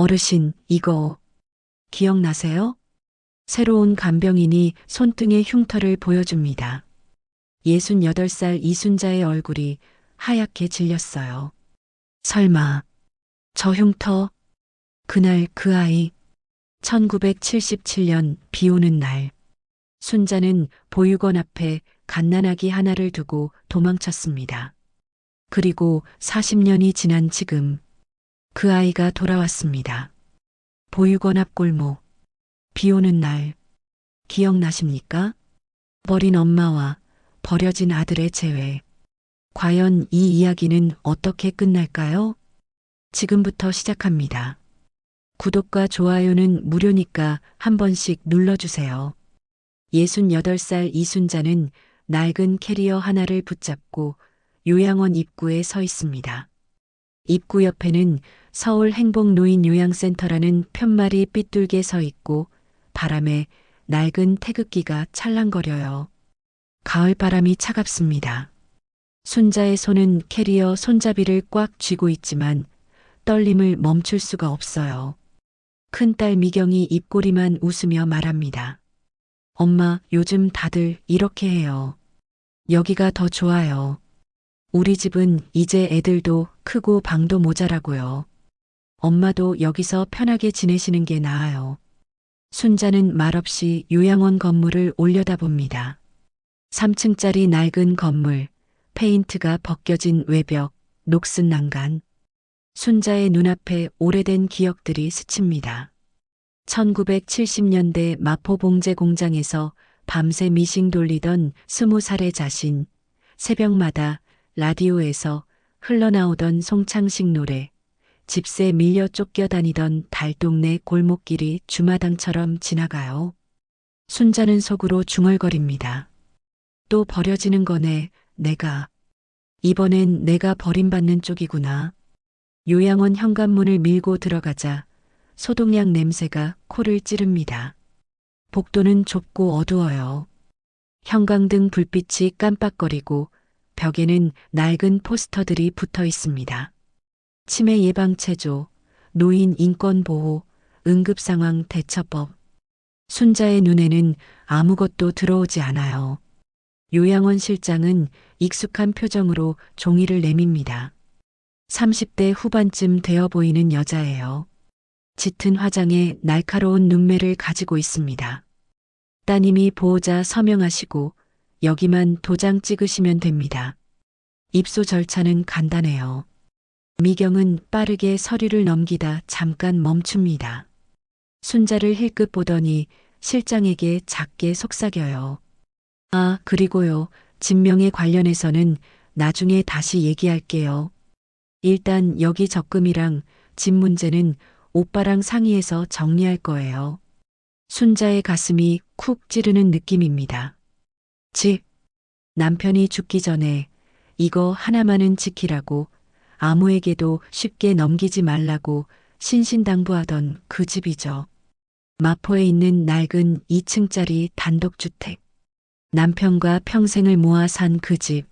어르신, 이거 기억나세요? 새로운 간병인이 손등에 흉터를 보여줍니다. 68살 이순자의 얼굴이 하얗게 질렸어요. 설마, 저 흉터, 그날 그 아이, 1977년 비 오는 날, 순자는 보육원 앞에 갓난아기 하나를 두고 도망쳤습니다. 그리고 40년이 지난 지금, 그 아이가 돌아왔습니다. 보육원 앞 골목, 비 오는 날, 기억나십니까? 버린 엄마와 버려진 아들의 재회. 과연 이 이야기는 어떻게 끝날까요? 지금부터 시작합니다. 구독과 좋아요는 무료니까 한 번씩 눌러주세요. 68살 이순자는 낡은 캐리어 하나를 붙잡고 요양원 입구에 서 있습니다. 입구 옆에는 서울 행복노인 요양센터라는 편말이 삐뚤게 서 있고 바람에 낡은 태극기가 찰랑거려요. 가을 바람이 차갑습니다. 순자의 손은 캐리어 손잡이를 꽉 쥐고 있지만 떨림을 멈출 수가 없어요. 큰딸 미경이 입꼬리만 웃으며 말합니다. 엄마, 요즘 다들 이렇게 해요. 여기가 더 좋아요. 우리 집은 이제 애들도 크고 방도 모자라고요. 엄마도 여기서 편하게 지내시는 게 나아요. 순자는 말없이 요양원 건물을 올려다봅니다. 3층짜리 낡은 건물, 페인트가 벗겨진 외벽, 녹슨 난간. 순자의 눈앞에 오래된 기억들이 스칩니다. 1970년대 마포봉제 공장에서 밤새 미싱 돌리던 20살의 자신, 새벽마다 라디오에서 흘러나오던 송창식 노래, 집세 밀려 쫓겨다니던 달동네 골목길이 주마등처럼 지나가요. 순자는 속으로 중얼거립니다. 또 버려지는 거네, 내가. 이번엔 내가 버림받는 쪽이구나. 요양원 현관문을 밀고 들어가자 소독약 냄새가 코를 찌릅니다. 복도는 좁고 어두워요. 형광등 불빛이 깜빡거리고 벽에는 낡은 포스터들이 붙어 있습니다. 치매 예방체조, 노인 인권보호, 응급상황 대처법. 순자의 눈에는 아무것도 들어오지 않아요. 요양원 실장은 익숙한 표정으로 종이를 내밉니다. 30대 후반쯤 되어 보이는 여자예요. 짙은 화장에 날카로운 눈매를 가지고 있습니다. 따님이 보호자 서명하시고 여기만 도장 찍으시면 됩니다. 입소 절차는 간단해요. 미경은 빠르게 서류를 넘기다 잠깐 멈춥니다. 순자를 힐끗 보더니 실장에게 작게 속삭여요. 아, 그리고요. 진명에 관련해서는 나중에 다시 얘기할게요. 일단 여기 적금이랑 집 문제는 오빠랑 상의해서 정리할 거예요. 순자의 가슴이 쿡 찌르는 느낌입니다. 집. 남편이 죽기 전에 이거 하나만은 지키라고 아무에게도 쉽게 넘기지 말라고 신신당부하던 그 집이죠. 마포에 있는 낡은 2층짜리 단독주택. 남편과 평생을 모아 산 그 집.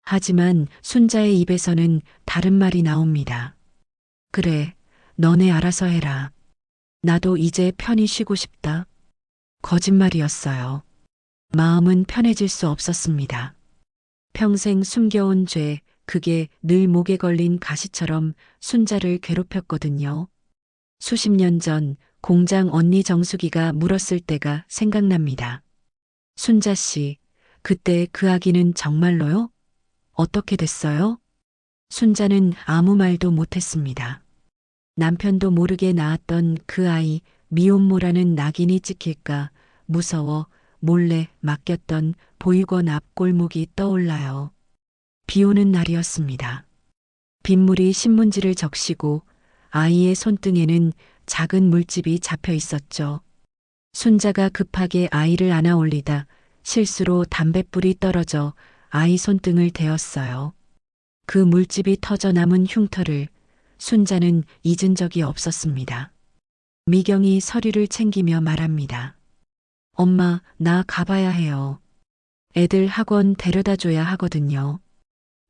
하지만 순자의 입에서는 다른 말이 나옵니다. 그래, 너네 알아서 해라. 나도 이제 편히 쉬고 싶다. 거짓말이었어요. 마음은 편해질 수 없었습니다. 평생 숨겨온 죄, 그게 늘 목에 걸린 가시처럼 순자를 괴롭혔거든요. 수십 년 전 공장 언니 정수기가 물었을 때가 생각납니다. 순자 씨, 그때 그 아기는 정말로요? 어떻게 됐어요? 순자는 아무 말도 못했습니다. 남편도 모르게 낳았던 그 아이 미혼모라는 낙인이 찍힐까 무서워 몰래 맡겼던 보육원 앞 골목이 떠올라요. 비 오는 날이었습니다. 빗물이 신문지를 적시고 아이의 손등에는 작은 물집이 잡혀 있었죠. 순자가 급하게 아이를 안아 올리다 실수로 담뱃불이 떨어져 아이 손등을 대었어요. 그 물집이 터져 남은 흉터를 순자는 잊은 적이 없었습니다. 미경이 서류를 챙기며 말합니다. 엄마, 나 가봐야 해요. 애들 학원 데려다 줘야 하거든요.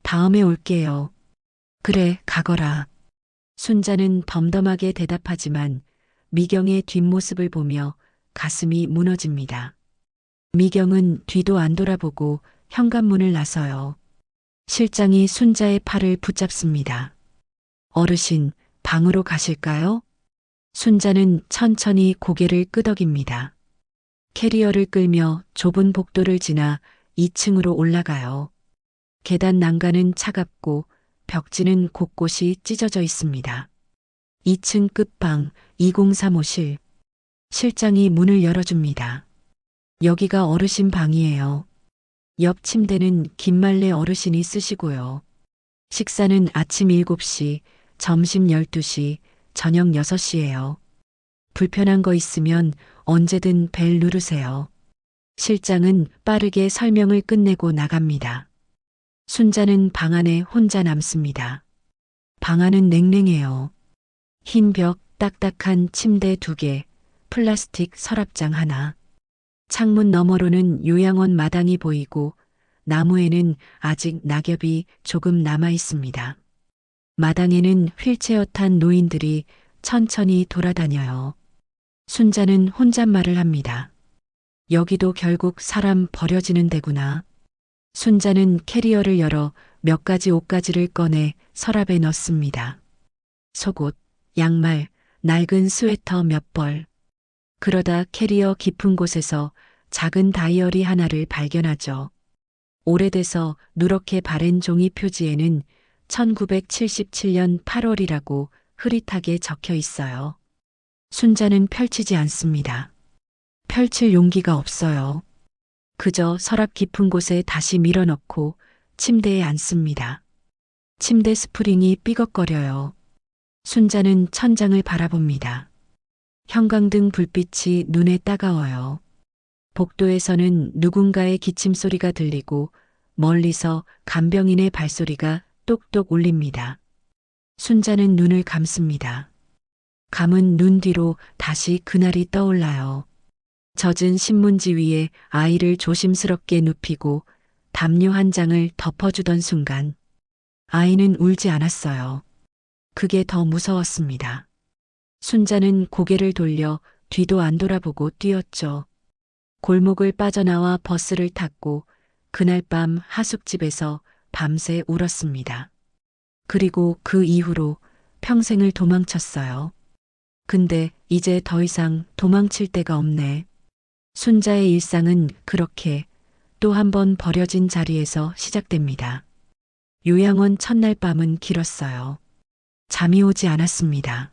다음에 올게요. 그래, 가거라. 순자는 덤덤하게 대답하지만 미경의 뒷모습을 보며 가슴이 무너집니다. 미경은 뒤도 안 돌아보고 현관문을 나서요. 실장이 순자의 팔을 붙잡습니다. 어르신, 방으로 가실까요? 순자는 천천히 고개를 끄덕입니다. 캐리어를 끌며 좁은 복도를 지나 2층으로 올라가요. 계단 난간은 차갑고 벽지는 곳곳이 찢어져 있습니다. 2층 끝방 2035실. 실장이 문을 열어줍니다. 여기가 어르신 방이에요. 옆 침대는 김말래 어르신이 쓰시고요. 식사는 아침 7시, 점심 12시, 저녁 6시예요. 불편한 거 있으면 언제든 벨 누르세요. 실장은 빠르게 설명을 끝내고 나갑니다. 순자는 방 안에 혼자 남습니다. 방 안은 냉랭해요. 흰 벽, 딱딱한 침대 2개, 플라스틱 서랍장 하나. 창문 너머로는 요양원 마당이 보이고 나무에는 아직 낙엽이 조금 남아 있습니다. 마당에는 휠체어 탄 노인들이 천천히 돌아다녀요. 순자는 혼잣말을 합니다. 여기도 결국 사람 버려지는 데구나. 순자는 캐리어를 열어 몇 가지 옷가지를 꺼내 서랍에 넣습니다. 속옷, 양말, 낡은 스웨터 몇 벌. 그러다 캐리어 깊은 곳에서 작은 다이어리 하나를 발견하죠. 오래돼서 누렇게 바랜 종이 표지에는 1977년 8월이라고 흐릿하게 적혀 있어요. 순자는 펼치지 않습니다. 펼칠 용기가 없어요. 그저 서랍 깊은 곳에 다시 밀어넣고 침대에 앉습니다. 침대 스프링이 삐걱거려요. 순자는 천장을 바라봅니다. 형광등 불빛이 눈에 따가워요. 복도에서는 누군가의 기침 소리가 들리고 멀리서 간병인의 발소리가 똑똑 울립니다. 순자는 눈을 감습니다. 감은 눈 뒤로 다시 그날이 떠올라요. 젖은 신문지 위에 아이를 조심스럽게 눕히고 담요 한 장을 덮어주던 순간 아이는 울지 않았어요. 그게 더 무서웠습니다. 순자는 고개를 돌려 뒤도 안 돌아보고 뛰었죠. 골목을 빠져나와 버스를 탔고 그날 밤 하숙집에서 밤새 울었습니다. 그리고 그 이후로 평생을 도망쳤어요. 근데 이제 더 이상 도망칠 데가 없네. 순자의 일상은 그렇게 또 한 번 버려진 자리에서 시작됩니다. 요양원 첫날 밤은 길었어요. 잠이 오지 않았습니다.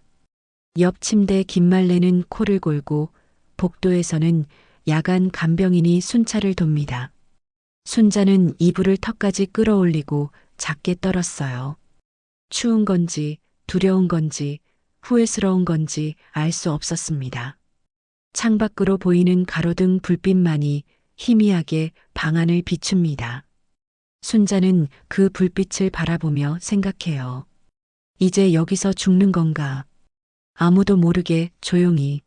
옆 침대 김말래는 코를 골고 복도에서는 야간 간병인이 순찰을 돕니다. 순자는 이불을 턱까지 끌어올리고 작게 떨었어요. 추운 건지 두려운 건지 후회스러운 건지 알 수 없었습니다. 창밖으로 보이는 가로등 불빛만이 희미하게 방 안을 비춥니다. 순자는 그 불빛을 바라보며 생각해요. 이제 여기서 죽는 건가? 아무도 모르게 조용히.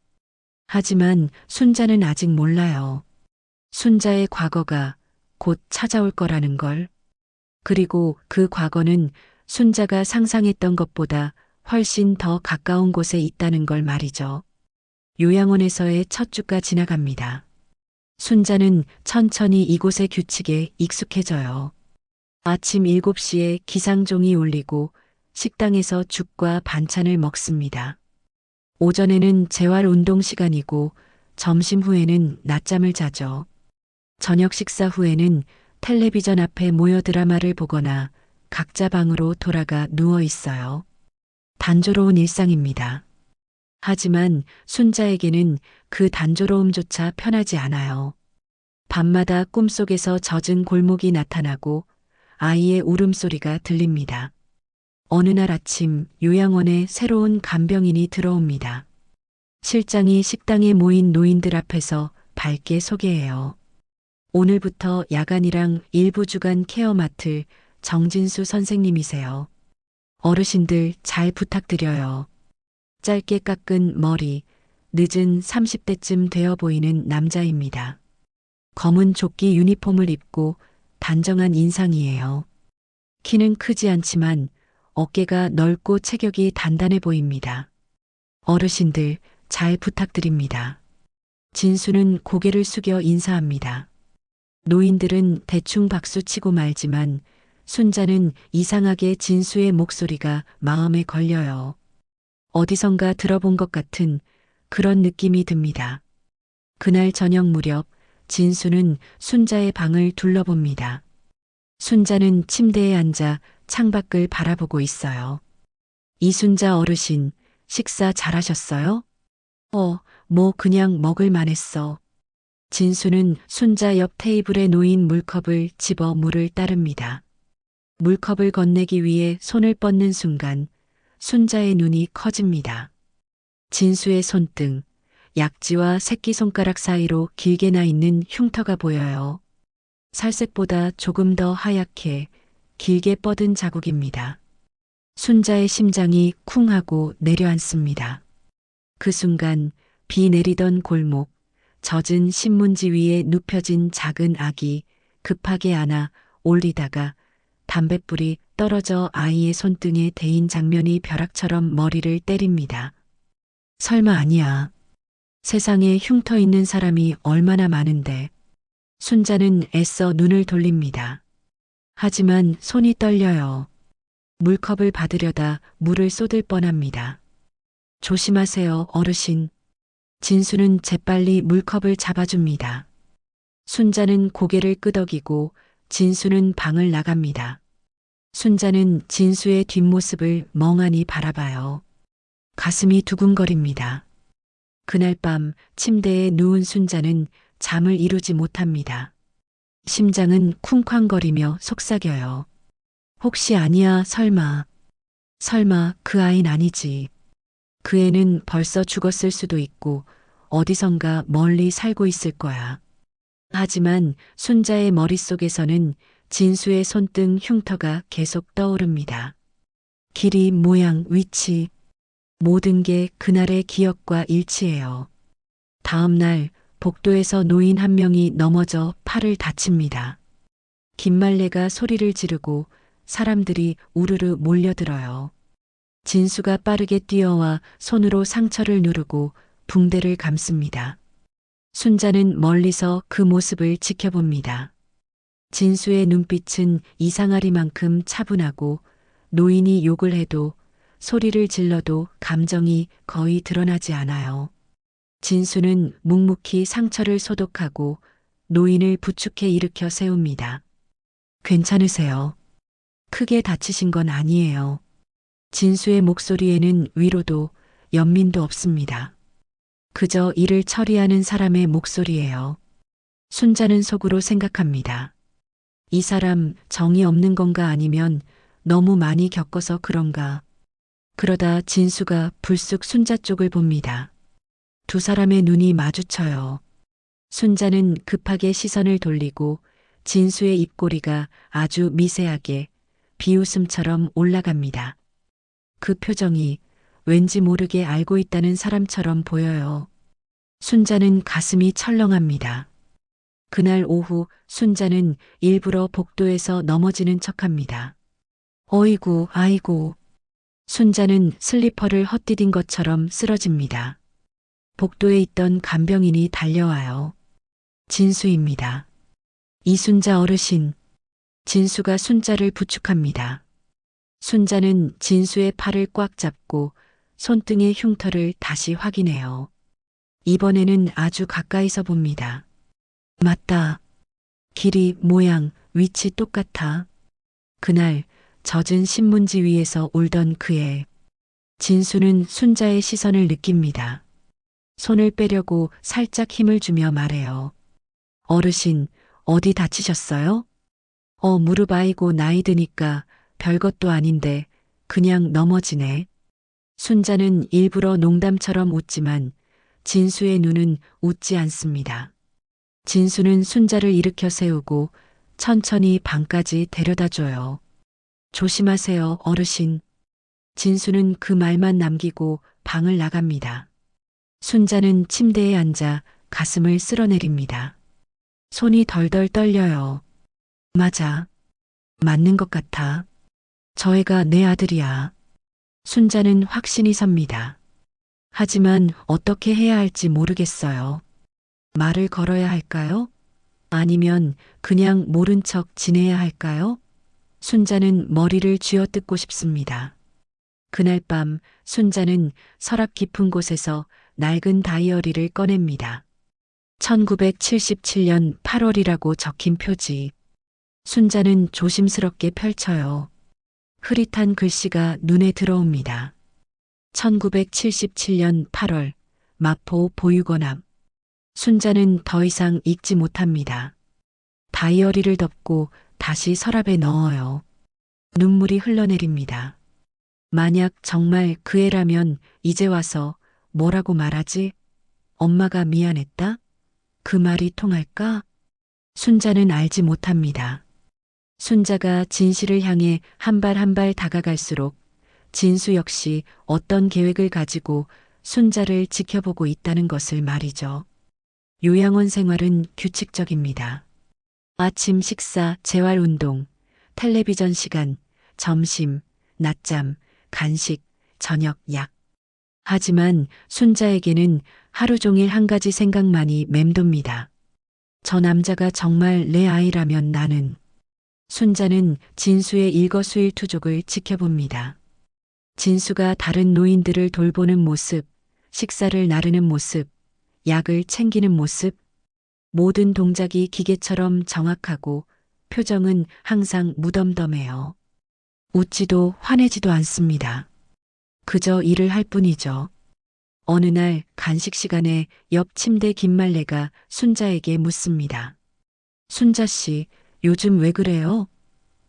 하지만 순자는 아직 몰라요. 순자의 과거가 곧 찾아올 거라는 걸. 그리고 그 과거는 순자가 상상했던 것보다 훨씬 더 가까운 곳에 있다는 걸 말이죠. 요양원에서의 첫 주가 지나갑니다. 순자는 천천히 이곳의 규칙에 익숙해져요. 아침 7시에 기상종이 울리고 식당에서 죽과 반찬을 먹습니다. 오전에는 재활 운동 시간이고 점심 후에는 낮잠을 자죠. 저녁 식사 후에는 텔레비전 앞에 모여 드라마를 보거나 각자 방으로 돌아가 누워 있어요. 단조로운 일상입니다. 하지만 순자에게는 그 단조로움조차 편하지 않아요. 밤마다 꿈속에서 젖은 골목이 나타나고 아이의 울음소리가 들립니다. 어느 날 아침 요양원에 새로운 간병인이 들어옵니다. 실장이 식당에 모인 노인들 앞에서 밝게 소개해요. 오늘부터 야간이랑 일부 주간 케어 맡을 정진수 선생님이세요. 어르신들 잘 부탁드려요. 짧게 깎은 머리, 늦은 30대쯤 되어 보이는 남자입니다. 검은 조끼 유니폼을 입고 단정한 인상이에요. 키는 크지 않지만 어깨가 넓고 체격이 단단해 보입니다. 어르신들, 잘 부탁드립니다. 진수는 고개를 숙여 인사합니다. 노인들은 대충 박수치고 말지만 순자는 이상하게 진수의 목소리가 마음에 걸려요. 어디선가 들어본 것 같은 그런 느낌이 듭니다. 그날 저녁 무렵 진수는 순자의 방을 둘러봅니다. 순자는 침대에 앉아 창밖을 바라보고 있어요. 이순자 어르신, 식사 잘하셨어요? 뭐 그냥 먹을 만했어. 진수는 순자 옆 테이블에 놓인 물컵을 집어 물을 따릅니다. 물컵을 건네기 위해 손을 뻗는 순간 순자의 눈이 커집니다. 진수의 손등, 약지와 새끼손가락 사이로 길게 나 있는 흉터가 보여요. 살색보다 조금 더 하얗게 길게 뻗은 자국입니다. 순자의 심장이 쿵 하고 내려앉습니다. 그 순간 비 내리던 골목, 젖은 신문지 위에 눕혀진 작은 아기 급하게 안아 올리다가 담뱃불이 떨어져 아이의 손등에 대인 장면이 벼락처럼 머리를 때립니다. 설마 아니야. 세상에 흉터 있는 사람이 얼마나 많은데. 순자는 애써 눈을 돌립니다. 하지만 손이 떨려요. 물컵을 받으려다 물을 쏟을 뻔합니다. 조심하세요, 어르신. 진수는 재빨리 물컵을 잡아줍니다. 순자는 고개를 끄덕이고 진수는 방을 나갑니다. 순자는 진수의 뒷모습을 멍하니 바라봐요. 가슴이 두근거립니다. 그날 밤 침대에 누운 순자는 잠을 이루지 못합니다. 심장은 쿵쾅거리며 속삭여요. 혹시 아니야, 설마. 설마 그 아인 아니지. 그 애는 벌써 죽었을 수도 있고 어디선가 멀리 살고 있을 거야. 하지만 순자의 머릿속에서는 진수의 손등 흉터가 계속 떠오릅니다. 길이, 모양, 위치, 모든 게 그날의 기억과 일치해요. 다음 날 복도에서 노인 한 명이 넘어져 팔을 다칩니다. 김말래가 소리를 지르고 사람들이 우르르 몰려들어요. 진수가 빠르게 뛰어와 손으로 상처를 누르고 붕대를 감습니다. 순자는 멀리서 그 모습을 지켜봅니다. 진수의 눈빛은 이상하리만큼 차분하고 노인이 욕을 해도 소리를 질러도 감정이 거의 드러나지 않아요. 진수는 묵묵히 상처를 소독하고 노인을 부축해 일으켜 세웁니다. 괜찮으세요? 크게 다치신 건 아니에요. 진수의 목소리에는 위로도 연민도 없습니다. 그저 일을 처리하는 사람의 목소리예요. 순자는 속으로 생각합니다. 이 사람 정이 없는 건가 아니면 너무 많이 겪어서 그런가. 그러다 진수가 불쑥 순자 쪽을 봅니다. 두 사람의 눈이 마주쳐요. 순자는 급하게 시선을 돌리고 진수의 입꼬리가 아주 미세하게 비웃음처럼 올라갑니다. 그 표정이 왠지 모르게 알고 있다는 사람처럼 보여요. 순자는 가슴이 철렁합니다. 그날 오후 순자는 일부러 복도에서 넘어지는 척합니다. 어이구, 아이고. 순자는 슬리퍼를 헛디딘 것처럼 쓰러집니다. 복도에 있던 간병인이 달려와요. 진수입니다. 이순자 어르신. 진수가 순자를 부축합니다. 순자는 진수의 팔을 꽉 잡고 손등의 흉터를 다시 확인해요. 이번에는 아주 가까이서 봅니다. 맞다. 길이, 모양, 위치 똑같아. 그날 젖은 신문지 위에서 울던 그 애. 진수는 순자의 시선을 느낍니다. 손을 빼려고 살짝 힘을 주며 말해요. 어르신, 어디 다치셨어요? 무릎 아이고 나이 드니까 별것도 아닌데 그냥 넘어지네. 순자는 일부러 농담처럼 웃지만 진수의 눈은 웃지 않습니다. 진수는 순자를 일으켜 세우고 천천히 방까지 데려다 줘요. 조심하세요, 어르신. 진수는 그 말만 남기고 방을 나갑니다. 순자는 침대에 앉아 가슴을 쓸어내립니다. 손이 덜덜 떨려요. 맞아. 맞는 것 같아. 저 애가 내 아들이야. 순자는 확신이 섭니다. 하지만 어떻게 해야 할지 모르겠어요. 말을 걸어야 할까요? 아니면 그냥 모른 척 지내야 할까요? 순자는 머리를 쥐어뜯고 싶습니다. 그날 밤 순자는 서랍 깊은 곳에서 낡은 다이어리를 꺼냅니다. 1977년 8월이라고 적힌 표지. 순자는 조심스럽게 펼쳐요. 흐릿한 글씨가 눈에 들어옵니다. 1977년 8월 마포 보육원 앞. 순자는 더 이상 읽지 못합니다. 다이어리를 덮고 다시 서랍에 넣어요. 눈물이 흘러내립니다. 만약 정말 그 애라면 이제 와서 뭐라고 말하지? 엄마가 미안했다? 그 말이 통할까? 순자는 알지 못합니다. 순자가 진실을 향해 한 발 한 발 다가갈수록 진수 역시 어떤 계획을 가지고 순자를 지켜보고 있다는 것을 말이죠. 요양원 생활은 규칙적입니다. 아침 식사, 재활운동, 텔레비전 시간, 점심, 낮잠, 간식, 저녁, 약. 하지만 순자에게는 하루 종일 한 가지 생각만이 맴돕니다. 저 남자가 정말 내 아이라면 나는. 순자는 진수의 일거수일투족을 지켜봅니다. 진수가 다른 노인들을 돌보는 모습, 식사를 나르는 모습, 약을 챙기는 모습, 모든 동작이 기계처럼 정확하고 표정은 항상 무덤덤해요. 웃지도 화내지도 않습니다. 그저 일을 할 뿐이죠. 어느 날 간식 시간에 옆 침대 김말래가 순자에게 묻습니다. 순자 씨, 요즘 왜 그래요?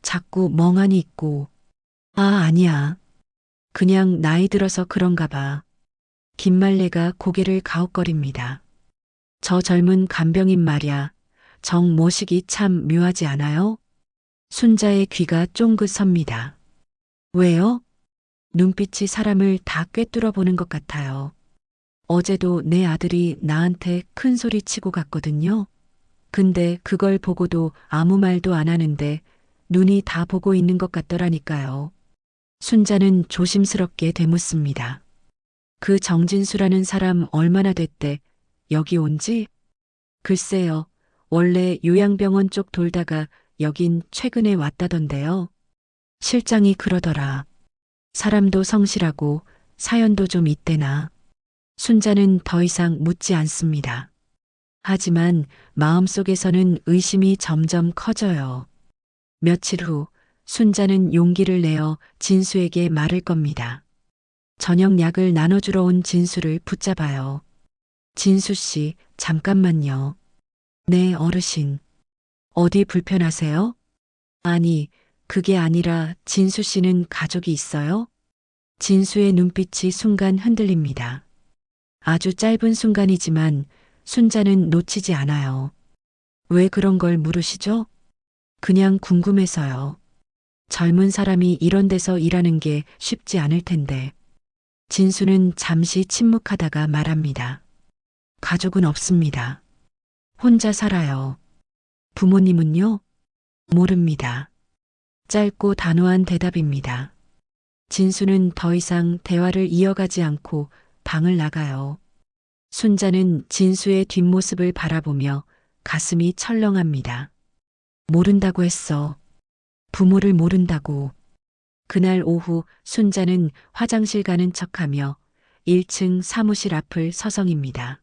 자꾸 멍하니 있고. 아, 아니야. 그냥 나이 들어서 그런가 봐. 김말래가 고개를 가웃거립니다. 저 젊은 간병인 말야. 정 모시기 참 묘하지 않아요? 순자의 귀가 쫑긋 섭니다. 왜요? 눈빛이 사람을 다 꿰뚫어 보는 것 같아요. 어제도 내 아들이 나한테 큰 소리 치고 갔거든요. 근데 그걸 보고도 아무 말도 안 하는데 눈이 다 보고 있는 것 같더라니까요. 순자는 조심스럽게 되묻습니다. 그 정진수라는 사람 얼마나 됐대? 여기 온 지? 글쎄요. 원래 요양병원 쪽 돌다가 여긴 최근에 왔다던데요. 실장이 그러더라. 사람도 성실하고 사연도 좀 있대나. 순자는 더 이상 묻지 않습니다. 하지만 마음속에서는 의심이 점점 커져요. 며칠 후 순자는 용기를 내어 진수에게 말을 겁니다. 저녁 약을 나눠주러 온 진수를 붙잡아요. 진수 씨, 잠깐만요. 네, 어르신. 어디 불편하세요? 아니, 그게 아니라 진수 씨는 가족이 있어요? 진수의 눈빛이 순간 흔들립니다. 아주 짧은 순간이지만 순자는 놓치지 않아요. 왜 그런 걸 물으시죠? 그냥 궁금해서요. 젊은 사람이 이런 데서 일하는 게 쉽지 않을 텐데. 진수는 잠시 침묵하다가 말합니다. 가족은 없습니다. 혼자 살아요. 부모님은요? 모릅니다. 짧고 단호한 대답입니다. 진수는 더 이상 대화를 이어가지 않고 방을 나가요. 순자는 진수의 뒷모습을 바라보며 가슴이 철렁합니다. 모른다고 했어. 부모를 모른다고. 그날 오후 순자는 화장실 가는 척하며 1층 사무실 앞을 서성입니다.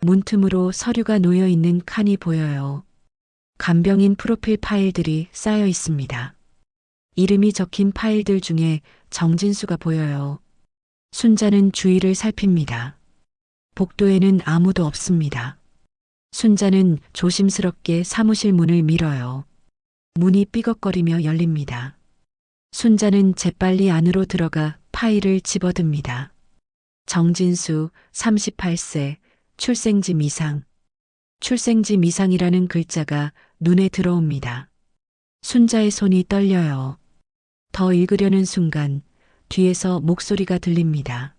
문틈으로 서류가 놓여 있는 칸이 보여요. 간병인 프로필 파일들이 쌓여 있습니다. 이름이 적힌 파일들 중에 정진수가 보여요. 순자는 주위를 살핍니다. 복도에는 아무도 없습니다. 순자는 조심스럽게 사무실 문을 밀어요. 문이 삐걱거리며 열립니다. 순자는 재빨리 안으로 들어가 파일을 집어듭니다. 정진수 38세 출생지 미상. 출생지 미상이라는 글자가 눈에 들어옵니다. 순자의 손이 떨려요. 더 읽으려는 순간 뒤에서 목소리가 들립니다.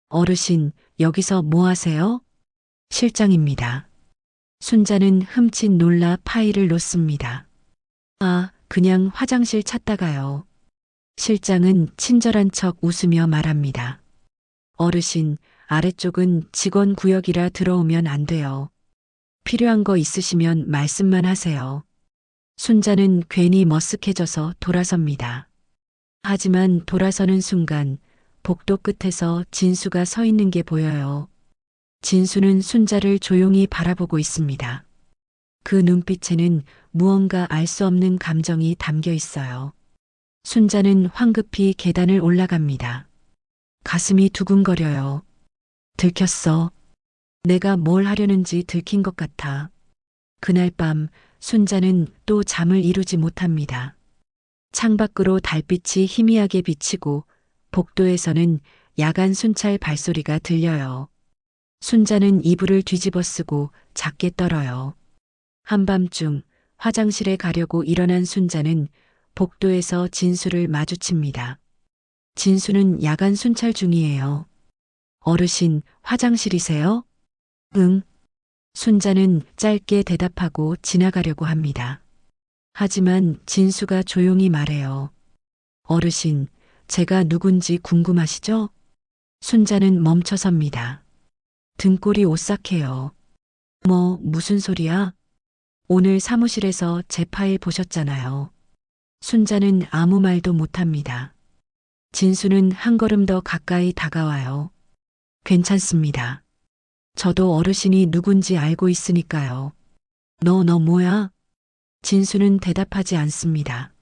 어르신, 여기서 뭐 하세요? 실장입니다. 순자는 흠칫 놀라 파일을 놓습니다. 아, 그냥 화장실 찾다가요. 실장은 친절한 척 웃으며 말합니다. 어르신, 아래쪽은 직원 구역이라 들어오면 안 돼요. 필요한 거 있으시면 말씀만 하세요. 순자는 괜히 머쓱해져서 돌아섭니다. 하지만 돌아서는 순간 복도 끝에서 진수가 서 있는 게 보여요. 진수는 순자를 조용히 바라보고 있습니다. 그 눈빛에는 무언가 알 수 없는 감정이 담겨 있어요. 순자는 황급히 계단을 올라갑니다. 가슴이 두근거려요. 들켰어. 내가 뭘 하려는지 들킨 것 같아. 그날 밤 순자는 또 잠을 이루지 못합니다. 창밖으로 달빛이 희미하게 비치고 복도에서는 야간 순찰 발소리가 들려요. 순자는 이불을 뒤집어 쓰고 작게 떨어요. 한밤중 화장실에 가려고 일어난 순자는 복도에서 진수를 마주칩니다. 진수는 야간 순찰 중이에요. 어르신, 화장실이세요? 응. 순자는 짧게 대답하고 지나가려고 합니다. 하지만 진수가 조용히 말해요. 어르신, 제가 누군지 궁금하시죠? 순자는 멈춰섭니다. 등골이 오싹해요. 무슨 소리야? 오늘 사무실에서 제 파일 보셨잖아요. 순자는 아무 말도 못합니다. 진수는 한 걸음 더 가까이 다가와요. 괜찮습니다. 저도 어르신이 누군지 알고 있으니까요. 너 뭐야? 진수는 대답하지 않습니다.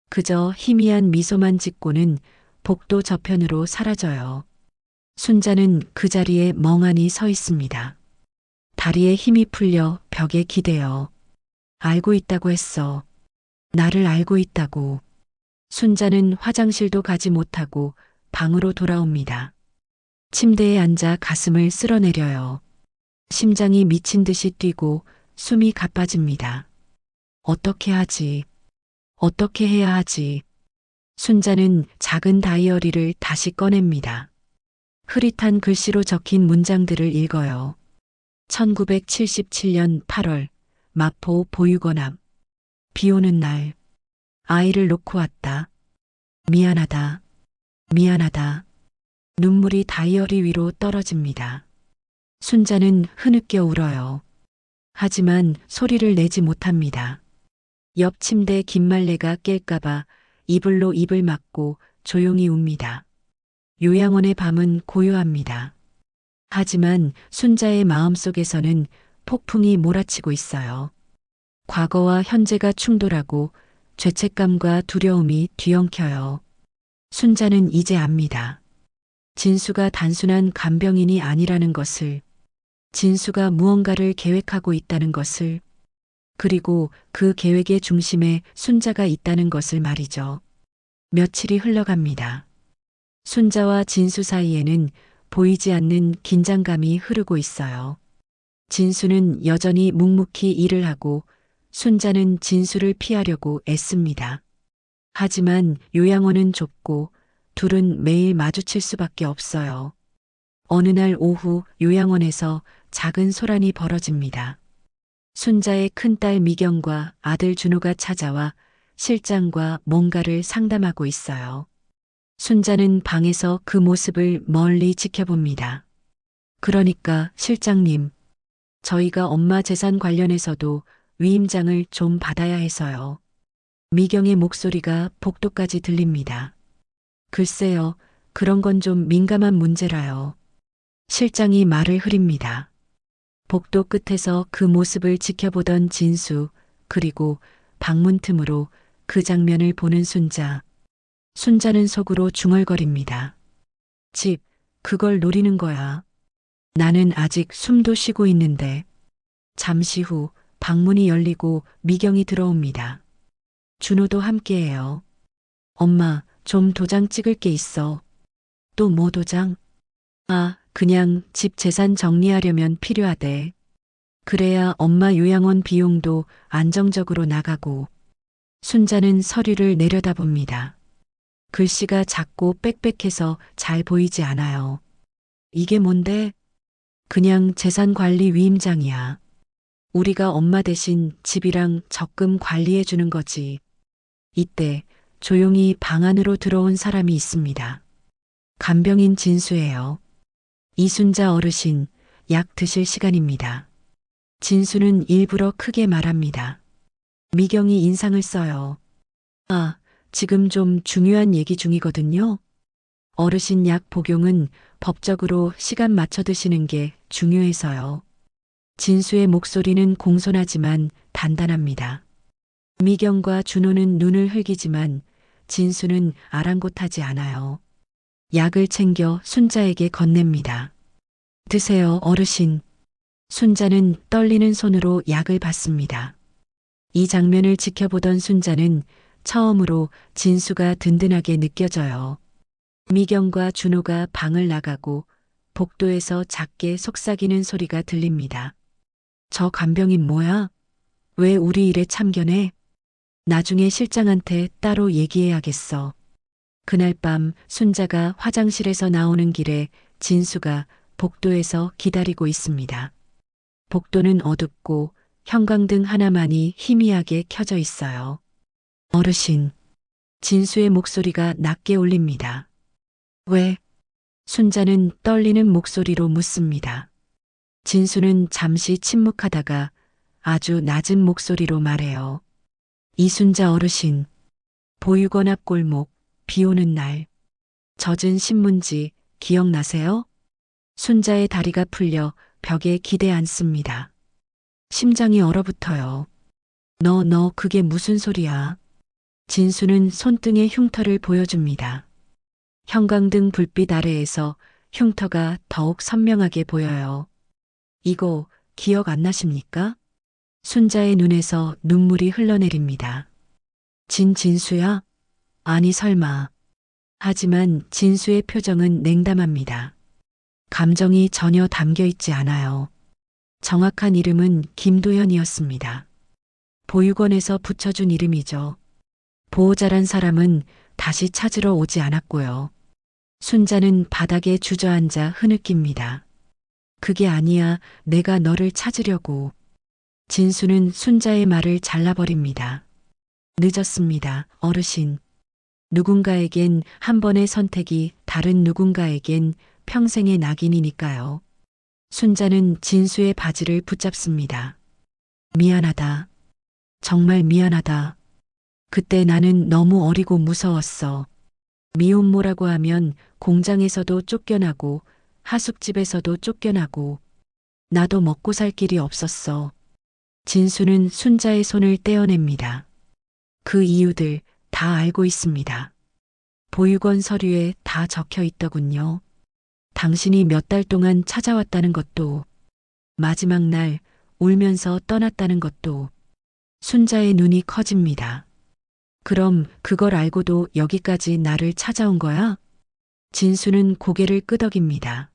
그저 희미한 미소만 짓고는 복도 저편으로 사라져요. 순자는 그 자리에 멍하니 서 있습니다. 다리에 힘이 풀려 벽에 기대어. 알고 있다고 했어. 나를 알고 있다고. 순자는 화장실도 가지 못하고 방으로 돌아옵니다. 침대에 앉아 가슴을 쓸어내려요. 심장이 미친 듯이 뛰고 숨이 가빠집니다. 어떻게 하지? 어떻게 해야 하지? 순자는 작은 다이어리를 다시 꺼냅니다. 흐릿한 글씨로 적힌 문장들을 읽어요. 1977년 8월 마포 보육원 앞. 비 오는 날. 아이를 놓고 왔다. 미안하다. 미안하다. 눈물이 다이어리 위로 떨어집니다. 순자는 흐느껴 울어요. 하지만 소리를 내지 못합니다. 옆 침대 김말레가 깰까봐 이불로 입을 막고 조용히 웁니다. 요양원의 밤은 고요합니다. 하지만 순자의 마음속에서는 폭풍이 몰아치고 있어요. 과거와 현재가 충돌하고 죄책감과 두려움이 뒤엉켜요. 순자는 이제 압니다. 진수가 단순한 간병인이 아니라는 것을, 진수가 무언가를 계획하고 있다는 것을, 그리고 그 계획의 중심에 순자가 있다는 것을 말이죠. 며칠이 흘러갑니다. 순자와 진수 사이에는 보이지 않는 긴장감이 흐르고 있어요. 진수는 여전히 묵묵히 일을 하고 순자는 진수를 피하려고 애씁니다. 하지만 요양원은 좁고 둘은 매일 마주칠 수밖에 없어요. 어느 날 오후 요양원에서 작은 소란이 벌어집니다. 순자의 큰딸 미경과 아들 준호가 찾아와 실장과 뭔가를 상담하고 있어요. 순자는 방에서 그 모습을 멀리 지켜봅니다. 그러니까 실장님, 저희가 엄마 재산 관련해서도 위임장을 좀 받아야 해서요. 미경의 목소리가 복도까지 들립니다. 글쎄요, 그런 건 좀 민감한 문제라요. 실장이 말을 흐립니다. 복도 끝에서 그 모습을 지켜보던 진수, 그리고 방문 틈으로 그 장면을 보는 순자. 순자는 속으로 중얼거립니다. 집, 그걸 노리는 거야. 나는 아직 숨도 쉬고 있는데. 잠시 후 방문이 열리고 미경이 들어옵니다. 준호도 함께해요. 엄마, 좀 도장 찍을 게 있어. 또 뭐 도장? 아, 그냥 집 재산 정리하려면 필요하대. 그래야 엄마 요양원 비용도 안정적으로 나가고. 순자는 서류를 내려다봅니다. 글씨가 작고 빽빽해서 잘 보이지 않아요. 이게 뭔데? 그냥 재산관리 위임장이야. 우리가 엄마 대신 집이랑 적금 관리해 주는 거지. 이때 조용히 방 안으로 들어온 사람이 있습니다. 간병인 진수예요. 이순자 어르신, 약 드실 시간입니다. 진수는 일부러 크게 말합니다. 미경이 인상을 써요. 아, 지금 좀 중요한 얘기 중이거든요. 어르신 약 복용은 법적으로 시간 맞춰 드시는 게 중요해서요. 진수의 목소리는 공손하지만 단단합니다. 미경과 준호는 눈을 흘기지만 진수는 아랑곳하지 않아요. 약을 챙겨 순자에게 건넵니다. 드세요, 어르신. 순자는 떨리는 손으로 약을 받습니다. 이 장면을 지켜보던 순자는 처음으로 진수가 든든하게 느껴져요. 미경과 준호가 방을 나가고 복도에서 작게 속삭이는 소리가 들립니다. 저 간병인 뭐야? 왜 우리 일에 참견해? 나중에 실장한테 따로 얘기해야겠어. 그날 밤 순자가 화장실에서 나오는 길에 진수가 복도에서 기다리고 있습니다. 복도는 어둡고 형광등 하나만이 희미하게 켜져 있어요. 어르신, 진수의 목소리가 낮게 울립니다. 왜? 순자는 떨리는 목소리로 묻습니다. 진수는 잠시 침묵하다가 아주 낮은 목소리로 말해요. 이순자 어르신, 보육원 앞 골목, 비 오는 날, 젖은 신문지 기억나세요? 순자의 다리가 풀려 벽에 기대 앉습니다. 심장이 얼어붙어요. 너 그게 무슨 소리야? 진수는 손등에 흉터를 보여줍니다. 형광등 불빛 아래에서 흉터가 더욱 선명하게 보여요. 이거 기억 안 나십니까? 순자의 눈에서 눈물이 흘러내립니다. 진수야? 아니 설마. 하지만 진수의 표정은 냉담합니다. 감정이 전혀 담겨 있지 않아요. 정확한 이름은 김도현이었습니다. 보육원에서 붙여준 이름이죠. 보호자란 사람은 다시 찾으러 오지 않았고요. 순자는 바닥에 주저앉아 흐느낍니다. 그게 아니야, 내가 너를 찾으려고. 진수는 순자의 말을 잘라버립니다. 늦었습니다, 어르신. 누군가에겐 한 번의 선택이 다른 누군가에겐 평생의 낙인이니까요. 순자는 진수의 바지를 붙잡습니다. 미안하다. 정말 미안하다. 그때 나는 너무 어리고 무서웠어. 미혼모라고 하면 공장에서도 쫓겨나고 하숙집에서도 쫓겨나고 나도 먹고 살 길이 없었어. 진수는 순자의 손을 떼어냅니다. 그 이유들 다 알고 있습니다. 보육원 서류에 다 적혀 있더군요. 당신이 몇 달 동안 찾아왔다는 것도, 마지막 날 울면서 떠났다는 것도. 순자의 눈이 커집니다. 그럼 그걸 알고도 여기까지 나를 찾아온 거야? 진수는 고개를 끄덕입니다.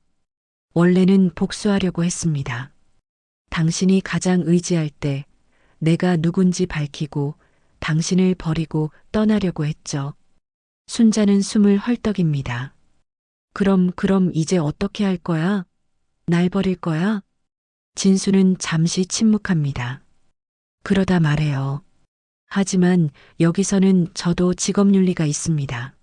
원래는 복수하려고 했습니다. 당신이 가장 의지할 때 내가 누군지 밝히고 당신을 버리고 떠나려고 했죠. 순자는 숨을 헐떡입니다. 그럼 이제 어떻게 할 거야? 날 버릴 거야? 진수는 잠시 침묵합니다. 그러다 말해요. 하지만 여기서는 저도 직업윤리가 있습니다.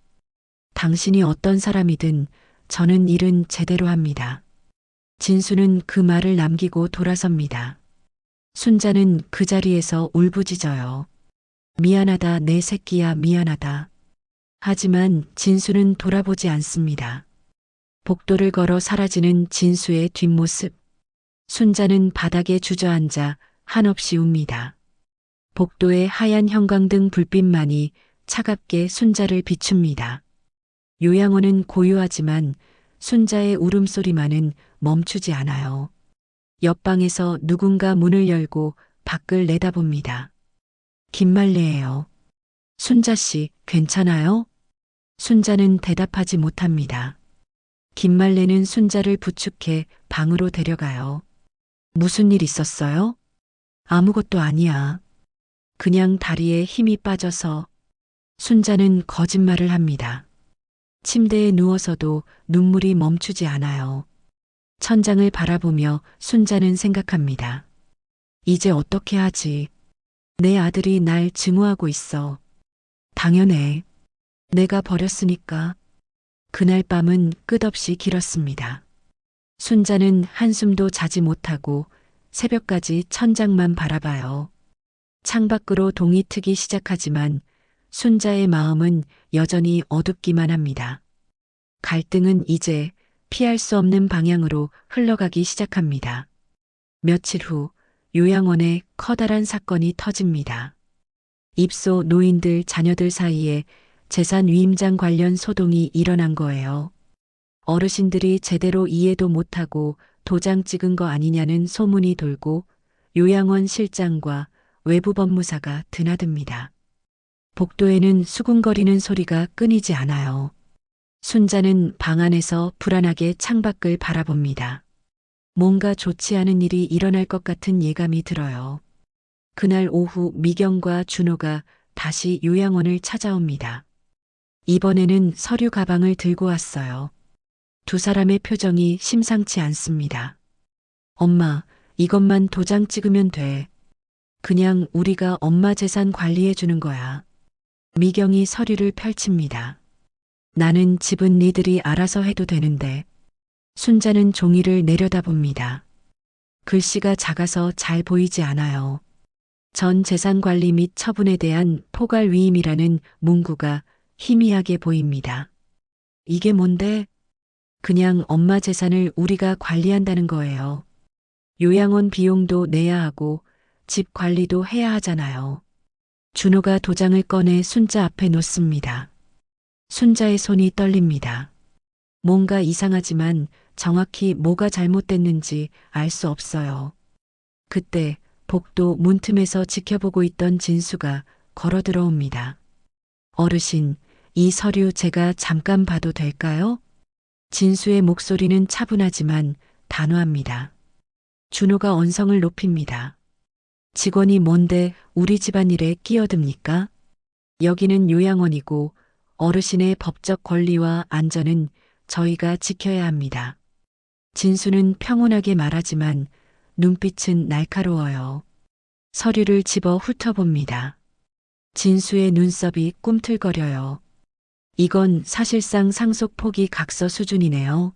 당신이 어떤 사람이든 저는 일은 제대로 합니다. 진수는 그 말을 남기고 돌아섭니다. 순자는 그 자리에서 울부짖어요. 미안하다 내 새끼야 미안하다. 하지만 진수는 돌아보지 않습니다. 복도를 걸어 사라지는 진수의 뒷모습. 순자는 바닥에 주저앉아 한없이 웁니다. 복도의 하얀 형광등 불빛만이 차갑게 순자를 비춥니다. 요양원은 고요하지만 순자의 울음소리만은 멈추지 않아요. 옆방에서 누군가 문을 열고 밖을 내다봅니다. 김말래예요. 순자 씨, 괜찮아요? 순자는 대답하지 못합니다. 김말래는 순자를 부축해 방으로 데려가요. 무슨 일 있었어요? 아무것도 아니야. 그냥 다리에 힘이 빠져서. 순자는 거짓말을 합니다. 침대에 누워서도 눈물이 멈추지 않아요. 천장을 바라보며 순자는 생각합니다. 이제 어떻게 하지? 내 아들이 날 증오하고 있어. 당연해. 내가 버렸으니까. 그날 밤은 끝없이 길었습니다. 순자는 한숨도 자지 못하고 새벽까지 천장만 바라봐요. 창밖으로 동이 트기 시작하지만 순자의 마음은 여전히 어둡기만 합니다. 갈등은 이제 피할 수 없는 방향으로 흘러가기 시작합니다. 며칠 후 요양원에 커다란 사건이 터집니다. 입소 노인들 자녀들 사이에 재산 위임장 관련 소동이 일어난 거예요. 어르신들이 제대로 이해도 못하고 도장 찍은 거 아니냐는 소문이 돌고 요양원 실장과 외부 법무사가 드나듭니다. 복도에는 수군거리는 소리가 끊이지 않아요. 순자는 방 안에서 불안하게 창밖을 바라봅니다. 뭔가 좋지 않은 일이 일어날 것 같은 예감이 들어요. 그날 오후 미경과 준호가 다시 요양원을 찾아옵니다. 이번에는 서류 가방을 들고 왔어요. 두 사람의 표정이 심상치 않습니다. 엄마, 이것만 도장 찍으면 돼. 그냥 우리가 엄마 재산 관리해 주는 거야. 미경이 서류를 펼칩니다. 나는 집은 니들이 알아서 해도 되는데. 순자는 종이를 내려다봅니다. 글씨가 작아서 잘 보이지 않아요. 전 재산 관리 및 처분에 대한 포괄 위임이라는 문구가 희미하게 보입니다. 이게 뭔데? 그냥 엄마 재산을 우리가 관리한다는 거예요. 요양원 비용도 내야 하고 집 관리도 해야 하잖아요. 준호가 도장을 꺼내 순자 앞에 놓습니다. 순자의 손이 떨립니다. 뭔가 이상하지만 정확히 뭐가 잘못됐는지 알 수 없어요. 그때 복도 문틈에서 지켜보고 있던 진수가 걸어 들어옵니다. 어르신, 이 서류 제가 잠깐 봐도 될까요? 진수의 목소리는 차분하지만 단호합니다. 준호가 언성을 높입니다. 직원이 뭔데 우리 집안일에 끼어듭니까? 여기는 요양원이고 어르신의 법적 권리와 안전은 저희가 지켜야 합니다. 진수는 평온하게 말하지만 눈빛은 날카로워요. 서류를 집어 훑어봅니다. 진수의 눈썹이 꿈틀거려요. 이건 사실상 상속 포기 각서 수준이네요.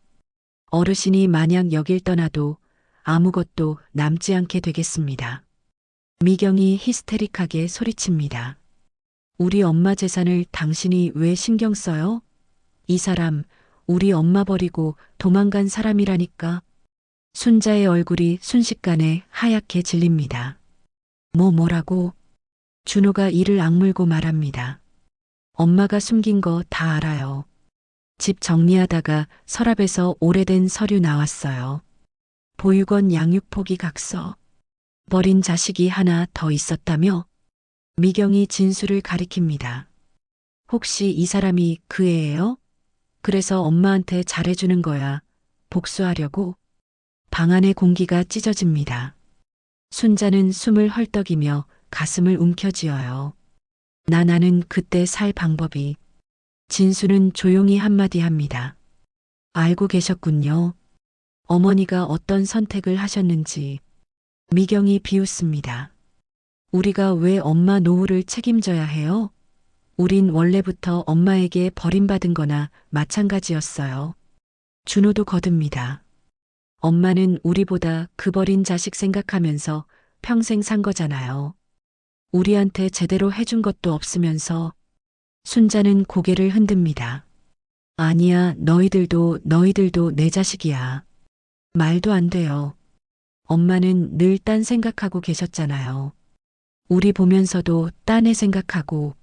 어르신이 만약 여길 떠나도 아무것도 남지 않게 되겠습니다. 미경이 히스테릭하게 소리칩니다. 우리 엄마 재산을 당신이 왜 신경 써요? 이 사람 우리 엄마 버리고 도망간 사람이라니까. 순자의 얼굴이 순식간에 하얗게 질립니다. 뭐라고? 준호가 이를 악물고 말합니다. 엄마가 숨긴 거 다 알아요. 집 정리하다가 서랍에서 오래된 서류 나왔어요. 보육원 양육 포기 각서. 버린 자식이 하나 더 있었다며? 미경이 진수를 가리킵니다. 혹시 이 사람이 그 애예요? 그래서 엄마한테 잘해주는 거야. 복수하려고? 방 안의 공기가 찢어집니다. 순자는 숨을 헐떡이며 가슴을 움켜쥐어요. 나는 그때 살 방법이. 진수는 조용히 한마디 합니다. 알고 계셨군요. 어머니가 어떤 선택을 하셨는지. 미경이 비웃습니다. 우리가 왜 엄마 노후를 책임져야 해요? 우린 원래부터 엄마에게 버림받은 거나 마찬가지였어요. 준호도 거듭니다. 엄마는 우리보다 그 버린 자식 생각하면서 평생 산 거잖아요. 우리한테 제대로 해준 것도 없으면서. 순자는 고개를 흔듭니다. 아니야, 너희들도 내 자식이야. 말도 안 돼요. 엄마는 늘 딴 생각하고 계셨잖아요. 우리 보면서도 딴애 생각하고.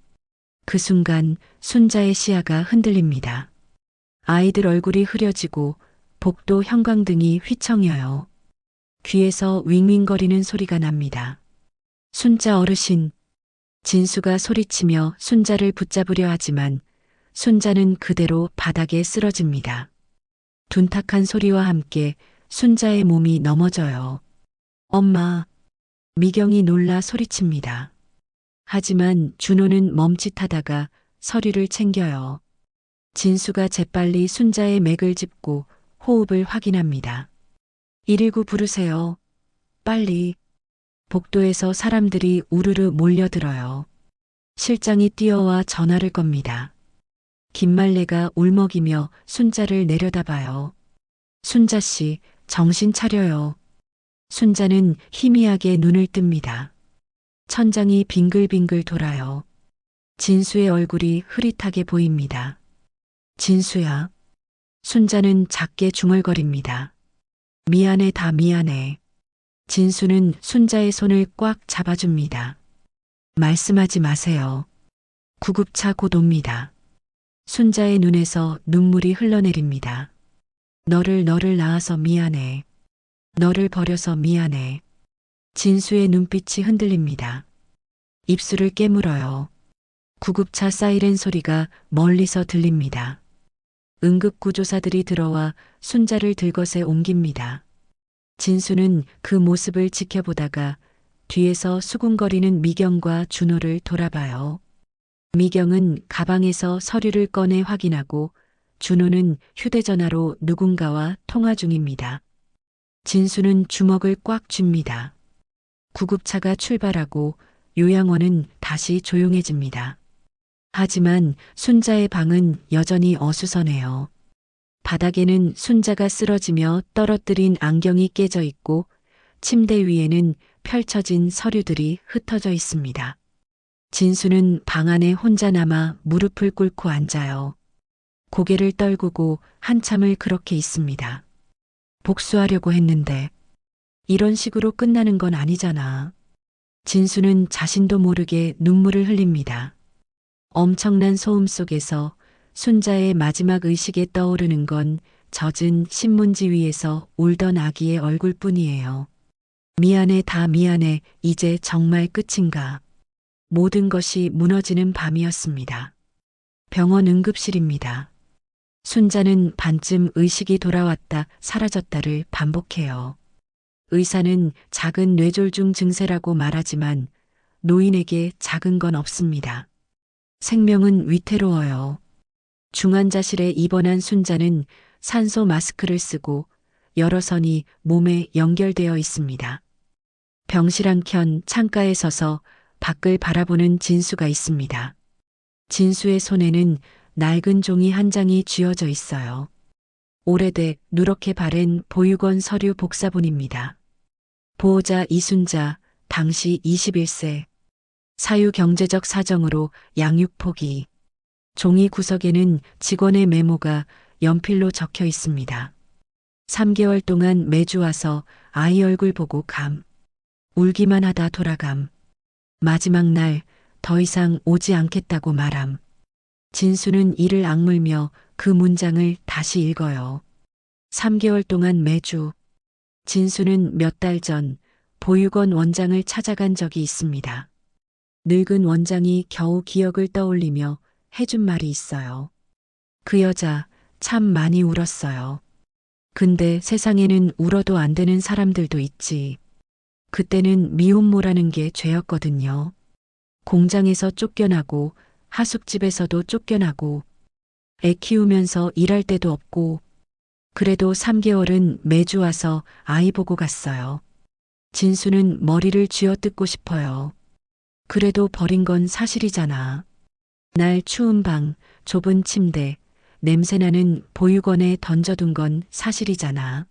그 순간 순자의 시야가 흔들립니다. 아이들 얼굴이 흐려지고 복도 형광등이 휘청여요. 귀에서 윙윙거리는 소리가 납니다. 순자 어르신. 진수가 소리치며 순자를 붙잡으려 하지만 순자는 그대로 바닥에 쓰러집니다. 둔탁한 소리와 함께 순자의 몸이 넘어져요. 엄마. 미경이 놀라 소리칩니다. 하지만 준호는 멈칫하다가 서류를 챙겨요. 진수가 재빨리 순자의 맥을 짚고 호흡을 확인합니다. 119 부르세요. 빨리. 복도에서 사람들이 우르르 몰려들어요. 실장이 뛰어와 전화를 겁니다. 김말래가 울먹이며 순자를 내려다봐요. 순자 씨, 정신 차려요. 순자는 희미하게 눈을 뜹니다. 천장이 빙글빙글 돌아요. 진수의 얼굴이 흐릿하게 보입니다. 진수야. 순자는 작게 중얼거립니다. 미안해, 다 미안해. 진수는 순자의 손을 꽉 잡아줍니다. 말씀하지 마세요. 구급차 곧 옵니다. 순자의 눈에서 눈물이 흘러내립니다. 너를 낳아서 미안해. 너를 버려서 미안해. 진수의 눈빛이 흔들립니다. 입술을 깨물어요. 구급차 사이렌 소리가 멀리서 들립니다. 응급구조사들이 들어와 순자를 들것에 옮깁니다. 진수는 그 모습을 지켜보다가 뒤에서 수군거리는 미경과 준호를 돌아봐요. 미경은 가방에서 서류를 꺼내 확인하고 준호는 휴대전화로 누군가와 통화 중입니다. 진수는 주먹을 꽉 쥡니다. 구급차가 출발하고 요양원은 다시 조용해집니다. 하지만 순자의 방은 여전히 어수선해요. 바닥에는 순자가 쓰러지며 떨어뜨린 안경이 깨져 있고 침대 위에는 펼쳐진 서류들이 흩어져 있습니다. 진수는 방 안에 혼자 남아 무릎을 꿇고 앉아요. 고개를 떨구고 한참을 그렇게 있습니다. 복수하려고 했는데 이런 식으로 끝나는 건 아니잖아. 진수는 자신도 모르게 눈물을 흘립니다. 엄청난 소음 속에서 순자의 마지막 의식에 떠오르는 건 젖은 신문지 위에서 울던 아기의 얼굴뿐이에요. 미안해, 다 미안해, 이제 정말 끝인가. 모든 것이 무너지는 밤이었습니다. 병원 응급실입니다. 순자는 반쯤 의식이 돌아왔다 사라졌다를 반복해요. 의사는 작은 뇌졸중 증세라고 말하지만 노인에게 작은 건 없습니다. 생명은 위태로워요. 중환자실에 입원한 순자는 산소 마스크를 쓰고 여러 선이 몸에 연결되어 있습니다. 병실 한켠 창가에 서서 밖을 바라보는 진수가 있습니다. 진수의 손에는 낡은 종이 한 장이 쥐어져 있어요. 오래돼 누렇게 바랜 보육원 서류 복사본입니다. 보호자 이순자, 당시 21세. 사유 경제적 사정으로 양육 포기. 종이 구석에는 직원의 메모가 연필로 적혀 있습니다. 3개월 동안 매주 와서 아이 얼굴 보고 감. 울기만 하다 돌아감. 마지막 날 더 이상 오지 않겠다고 말함. 진수는 이를 악물며 그 문장을 다시 읽어요. 3개월 동안 매주. 진수는 몇 달 전 보육원 원장을 찾아간 적이 있습니다. 늙은 원장이 겨우 기억을 떠올리며 해준 말이 있어요. 그 여자 참 많이 울었어요. 근데 세상에는 울어도 안 되는 사람들도 있지. 그때는 미혼모라는 게 죄였거든요. 공장에서 쫓겨나고 하숙집에서도 쫓겨나고 애 키우면서 일할 데도 없고 그래도 3개월은 매주 와서 아이 보고 갔어요. 진수는 머리를 쥐어뜯고 싶어요. 그래도 버린 건 사실이잖아. 날 추운 방, 좁은 침대, 냄새나는 보육원에 던져둔 건 사실이잖아.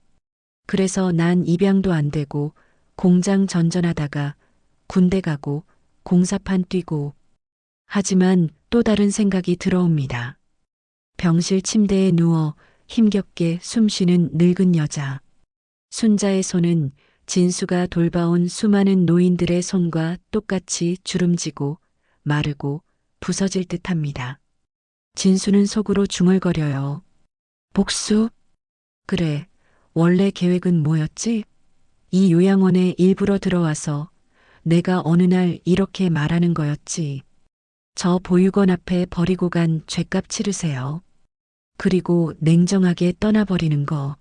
그래서 난 입양도 안 되고 공장 전전하다가 군대 가고 공사판 뛰고 하지만 또 다른 생각이 들어옵니다. 병실 침대에 누워 힘겹게 숨쉬는 늙은 여자. 순자의 손은 진수가 돌봐온 수많은 노인들의 손과 똑같이 주름지고 마르고 부서질 듯합니다. 진수는 속으로 중얼거려요. 복수? 그래, 원래 계획은 뭐였지? 이 요양원에 일부러 들어와서 내가 어느 날 이렇게 말하는 거였지. 저 보육원 앞에 버리고 간 죗값 치르세요. 그리고 냉정하게 떠나버리는 거.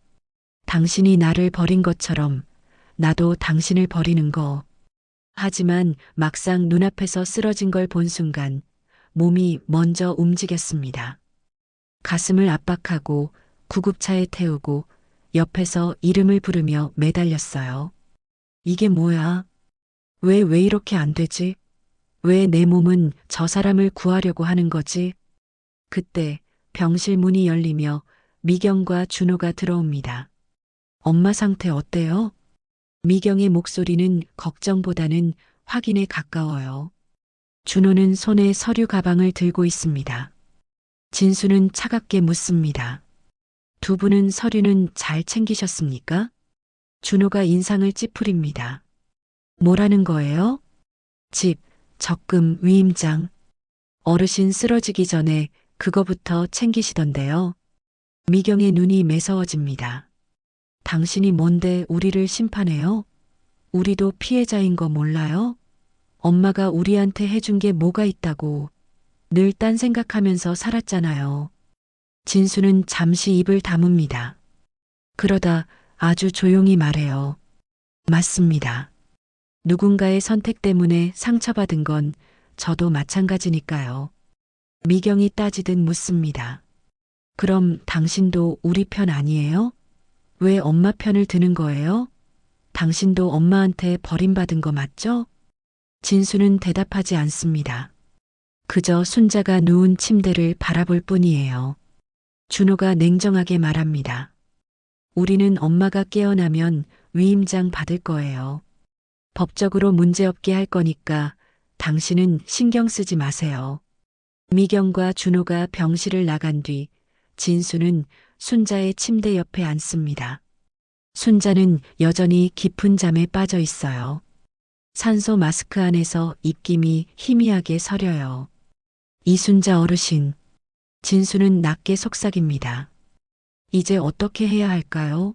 당신이 나를 버린 것처럼 나도 당신을 버리는 거. 하지만 막상 눈앞에서 쓰러진 걸 본 순간 몸이 먼저 움직였습니다. 가슴을 압박하고 구급차에 태우고 옆에서 이름을 부르며 매달렸어요. 이게 뭐야? 왜 이렇게 안 되지? 왜 내 몸은 저 사람을 구하려고 하는 거지? 그때 병실 문이 열리며 미경과 준호가 들어옵니다. 엄마 상태 어때요? 미경의 목소리는 걱정보다는 확인에 가까워요. 준호는 손에 서류 가방을 들고 있습니다. 진수는 차갑게 묻습니다. 두 분은 서류는 잘 챙기셨습니까? 준호가 인상을 찌푸립니다. 뭐라는 거예요? 집, 적금, 위임장. 어르신 쓰러지기 전에 그거부터 챙기시던데요. 미경의 눈이 매서워집니다. 당신이 뭔데 우리를 심판해요? 우리도 피해자인 거 몰라요? 엄마가 우리한테 해준 게 뭐가 있다고 늘 딴 생각하면서 살았잖아요. 진수는 잠시 입을 다뭅니다. 그러다 아주 조용히 말해요. 맞습니다. 누군가의 선택 때문에 상처받은 건 저도 마찬가지니까요. 미경이 따지듯 묻습니다. 그럼 당신도 우리 편 아니에요? 왜 엄마 편을 드는 거예요? 당신도 엄마한테 버림받은 거 맞죠? 진수는 대답하지 않습니다. 그저 순자가 누운 침대를 바라볼 뿐이에요. 준호가 냉정하게 말합니다. 우리는 엄마가 깨어나면 위임장 받을 거예요. 법적으로 문제없게 할 거니까 당신은 신경 쓰지 마세요. 미경과 준호가 병실을 나간 뒤 진수는 순자의 침대 옆에 앉습니다. 순자는 여전히 깊은 잠에 빠져 있어요. 산소 마스크 안에서 입김이 희미하게 서려요. 이순자 어르신. 진수는 낮게 속삭입니다. 이제 어떻게 해야 할까요?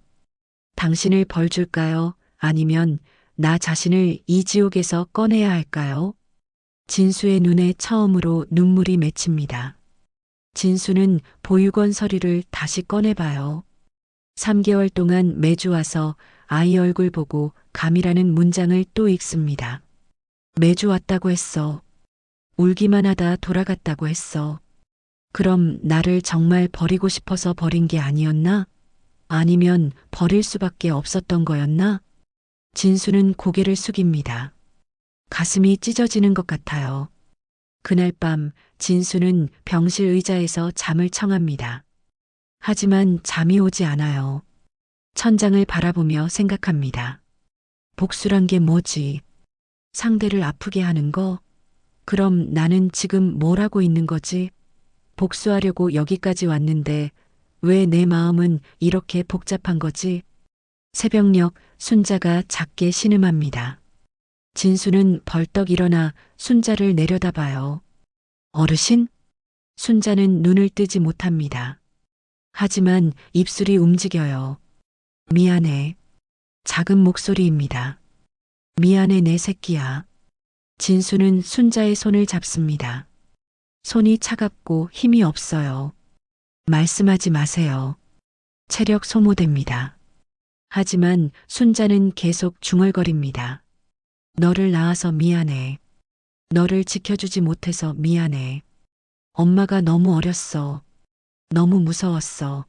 당신을 벌 줄까요? 아니면 나 자신을 이 지옥에서 꺼내야 할까요? 진수의 눈에 처음으로 눈물이 맺힙니다. 진수는 보육원 서류를 다시 꺼내봐요. 3개월 동안 매주 와서 아이 얼굴 보고 감이라는 문장을 또 읽습니다. 매주 왔다고 했어. 울기만 하다 돌아갔다고 했어. 그럼 나를 정말 버리고 싶어서 버린 게 아니었나? 아니면 버릴 수밖에 없었던 거였나? 진수는 고개를 숙입니다. 가슴이 찢어지는 것 같아요. 그날 밤 진수는 병실 의자에서 잠을 청합니다. 하지만 잠이 오지 않아요. 천장을 바라보며 생각합니다. 복수란 게 뭐지? 상대를 아프게 하는 거? 그럼 나는 지금 뭘 하고 있는 거지? 복수하려고 여기까지 왔는데 왜 내 마음은 이렇게 복잡한 거지? 새벽녘 순자가 작게 신음합니다. 진수는 벌떡 일어나 순자를 내려다봐요. 어르신? 순자는 눈을 뜨지 못합니다. 하지만 입술이 움직여요. 미안해. 작은 목소리입니다. 미안해 내 새끼야. 진수는 순자의 손을 잡습니다. 손이 차갑고 힘이 없어요. 말씀하지 마세요. 체력 소모됩니다. 하지만 순자는 계속 중얼거립니다. 너를 낳아서 미안해. 너를 지켜주지 못해서 미안해. 엄마가 너무 어렸어. 너무 무서웠어.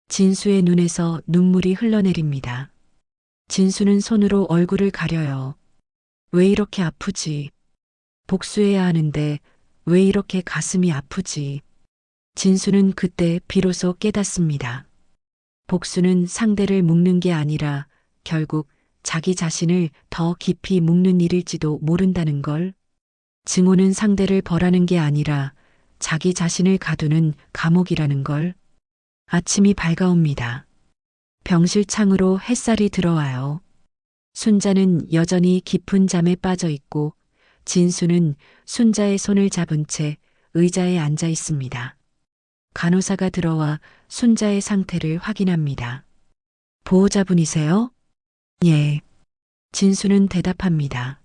진수의 눈에서 눈물이 흘러내립니다. 진수는 손으로 얼굴을 가려요. 왜 이렇게 아프지? 복수해야 하는데 왜 이렇게 가슴이 아프지? 진수는 그때 비로소 깨닫습니다. 복수는 상대를 묶는 게 아니라 결국 자기 자신을 더 깊이 묶는 일일지도 모른다는 걸. 증오는 상대를 벌하는 게 아니라 자기 자신을 가두는 감옥이라는 걸. 아침이 밝아옵니다. 병실 창으로 햇살이 들어와요. 순자는 여전히 깊은 잠에 빠져 있고 진수는 순자의 손을 잡은 채 의자에 앉아 있습니다. 간호사가 들어와 순자의 상태를 확인합니다. 보호자분이세요? 예. 진수는 대답합니다.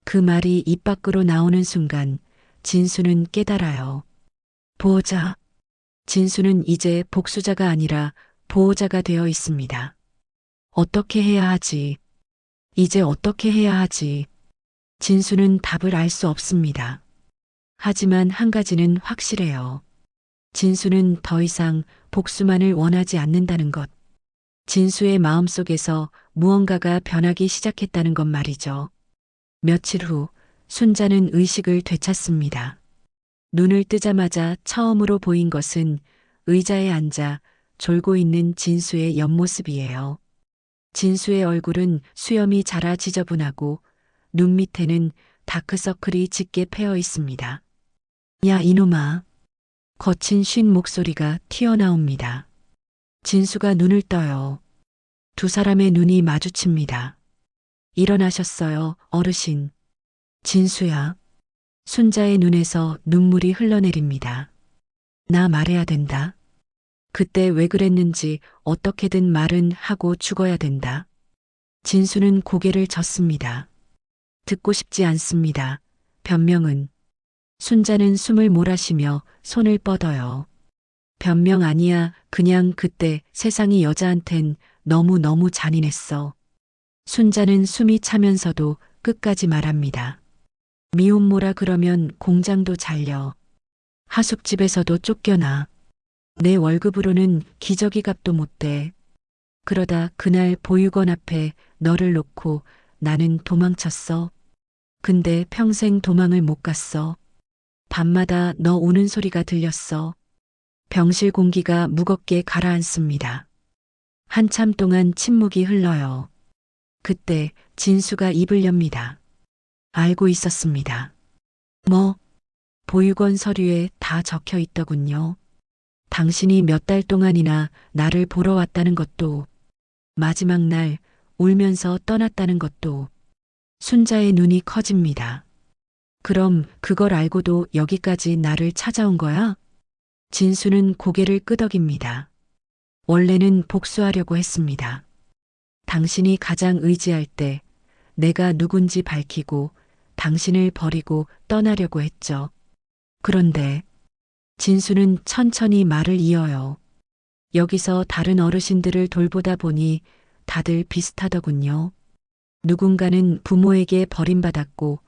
그 말이 입 밖으로 나오는 순간 진수는 깨달아요. 보호자. 진수는 이제 복수자가 아니라 보호자가 되어 있습니다. 어떻게 해야 하지? 이제 어떻게 해야 하지? 진수는 답을 알 수 없습니다. 하지만 한 가지는 확실해요. 진수는 더 이상 복수만을 원하지 않는다는 것. 진수의 마음속에서 무언가가 변하기 시작했다는 것 말이죠. 며칠 후 순자는 의식을 되찾습니다. 눈을 뜨자마자 처음으로 보인 것은 의자에 앉아 졸고 있는 진수의 옆모습이에요. 진수의 얼굴은 수염이 자라 지저분하고 눈 밑에는 다크서클이 짙게 패여 있습니다. 야, 이놈아. 거친 쉰 목소리가 튀어나옵니다. 진수가 눈을 떠요. 두 사람의 눈이 마주칩니다. 일어나셨어요, 어르신. 진수야. 순자의 눈에서 눈물이 흘러내립니다. 나 말해야 된다. 그때 왜 그랬는지 어떻게든 말은 하고 죽어야 된다. 진수는 고개를 젓습니다. 듣고 싶지 않습니다. 변명은. 순자는 숨을 몰아쉬며 손을 뻗어요. 변명 아니야. 그냥 그때 세상이 여자한텐 너무너무 잔인했어. 순자는 숨이 차면서도 끝까지 말합니다. 미혼모라 그러면 공장도 잘려. 하숙집에서도 쫓겨나. 내 월급으로는 기저귀 값도 못 돼. 그러다 그날 보육원 앞에 너를 놓고 나는 도망쳤어. 근데 평생 도망을 못 갔어. 밤마다 너 우는 소리가 들렸어. 병실 공기가 무겁게 가라앉습니다. 한참 동안 침묵이 흘러요. 그때 진수가 입을 엽니다. 알고 있었습니다. 뭐? 보육원 서류에 다 적혀 있더군요. 당신이 몇 달 동안이나 나를 보러 왔다는 것도, 마지막 날 울면서 떠났다는 것도. 순자의 눈이 커집니다. 그럼 그걸 알고도 여기까지 나를 찾아온 거야? 진수는 고개를 끄덕입니다. 원래는 복수하려고 했습니다. 당신이 가장 의지할 때 내가 누군지 밝히고 당신을 버리고 떠나려고 했죠. 그런데 진수는 천천히 말을 이어요. 여기서 다른 어르신들을 돌보다 보니 다들 비슷하더군요. 누군가는 부모에게 버림받았고,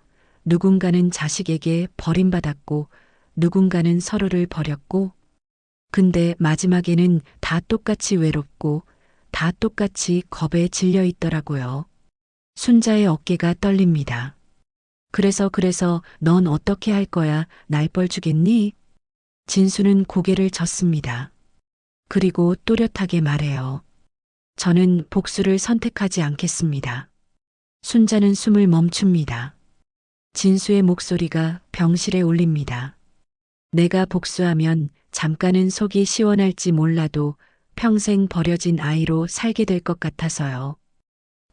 누군가는 자식에게 버림받았고, 누군가는 서로를 버렸고, 근데 마지막에는 다 똑같이 외롭고, 다 똑같이 겁에 질려 있더라고요. 순자의 어깨가 떨립니다. 그래서 넌 어떻게 할 거야? 날 뻘주겠니? 진수는 고개를 젓습니다. 그리고 또렷하게 말해요. 저는 복수를 선택하지 않겠습니다. 순자는 숨을 멈춥니다. 진수의 목소리가 병실에 울립니다. 내가 복수하면 잠깐은 속이 시원할지 몰라도 평생 버려진 아이로 살게 될 것 같아서요.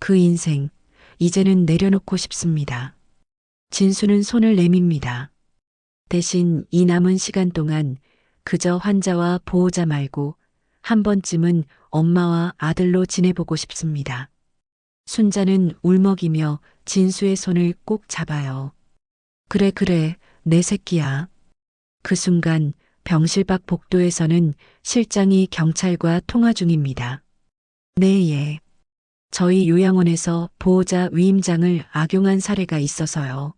그 인생, 이제는 내려놓고 싶습니다. 진수는 손을 내밉니다. 대신 이 남은 시간 동안 그저 환자와 보호자 말고 한 번쯤은 엄마와 아들로 지내보고 싶습니다. 순자는 울먹이며 진수의 손을 꼭 잡아요. 그래, 내 새끼야. 그 순간 병실 밖 복도에서는 실장이 경찰과 통화 중입니다. 네, 예. 저희 요양원에서 보호자 위임장을 악용한 사례가 있어서요.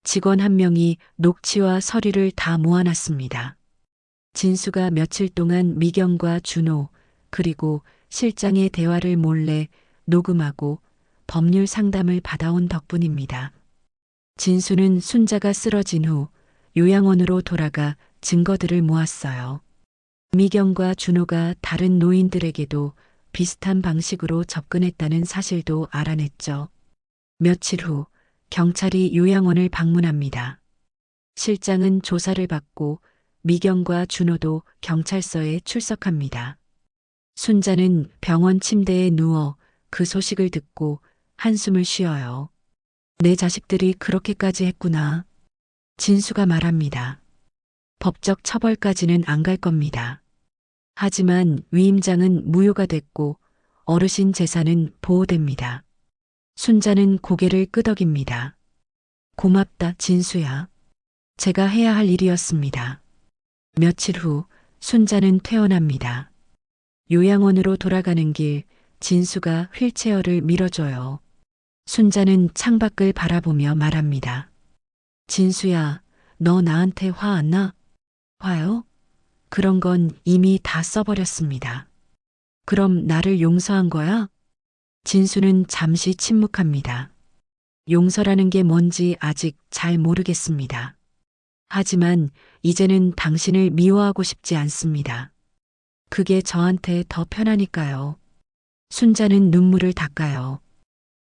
직원 한 명이 녹취와 서류를 다 모아놨습니다. 진수가 며칠 동안 미경과 준호 그리고 실장의 대화를 몰래 녹음하고 법률 상담을 받아온 덕분입니다. 진수는 순자가 쓰러진 후 요양원으로 돌아가 증거들을 모았어요. 미경과 준호가 다른 노인들에게도 비슷한 방식으로 접근했다는 사실도 알아냈죠. 며칠 후 경찰이 요양원을 방문합니다. 실장은 조사를 받고 미경과 준호도 경찰서에 출석합니다. 순자는 병원 침대에 누워 그 소식을 듣고 한숨을 쉬어요. 내 자식들이 그렇게까지 했구나. 진수가 말합니다. 법적 처벌까지는 안 갈 겁니다. 하지만 위임장은 무효가 됐고 어르신 재산은 보호됩니다. 순자는 고개를 끄덕입니다. 고맙다, 진수야. 제가 해야 할 일이었습니다. 며칠 후 순자는 퇴원합니다. 요양원으로 돌아가는 길 진수가 휠체어를 밀어줘요. 순자는 창밖을 바라보며 말합니다. 진수야, 너 나한테 화 안 나? 화요? 그런 건 이미 다 써버렸습니다. 그럼 나를 용서한 거야? 진수는 잠시 침묵합니다. 용서라는 게 뭔지 아직 잘 모르겠습니다. 하지만 이제는 당신을 미워하고 싶지 않습니다. 그게 저한테 더 편하니까요. 순자는 눈물을 닦아요.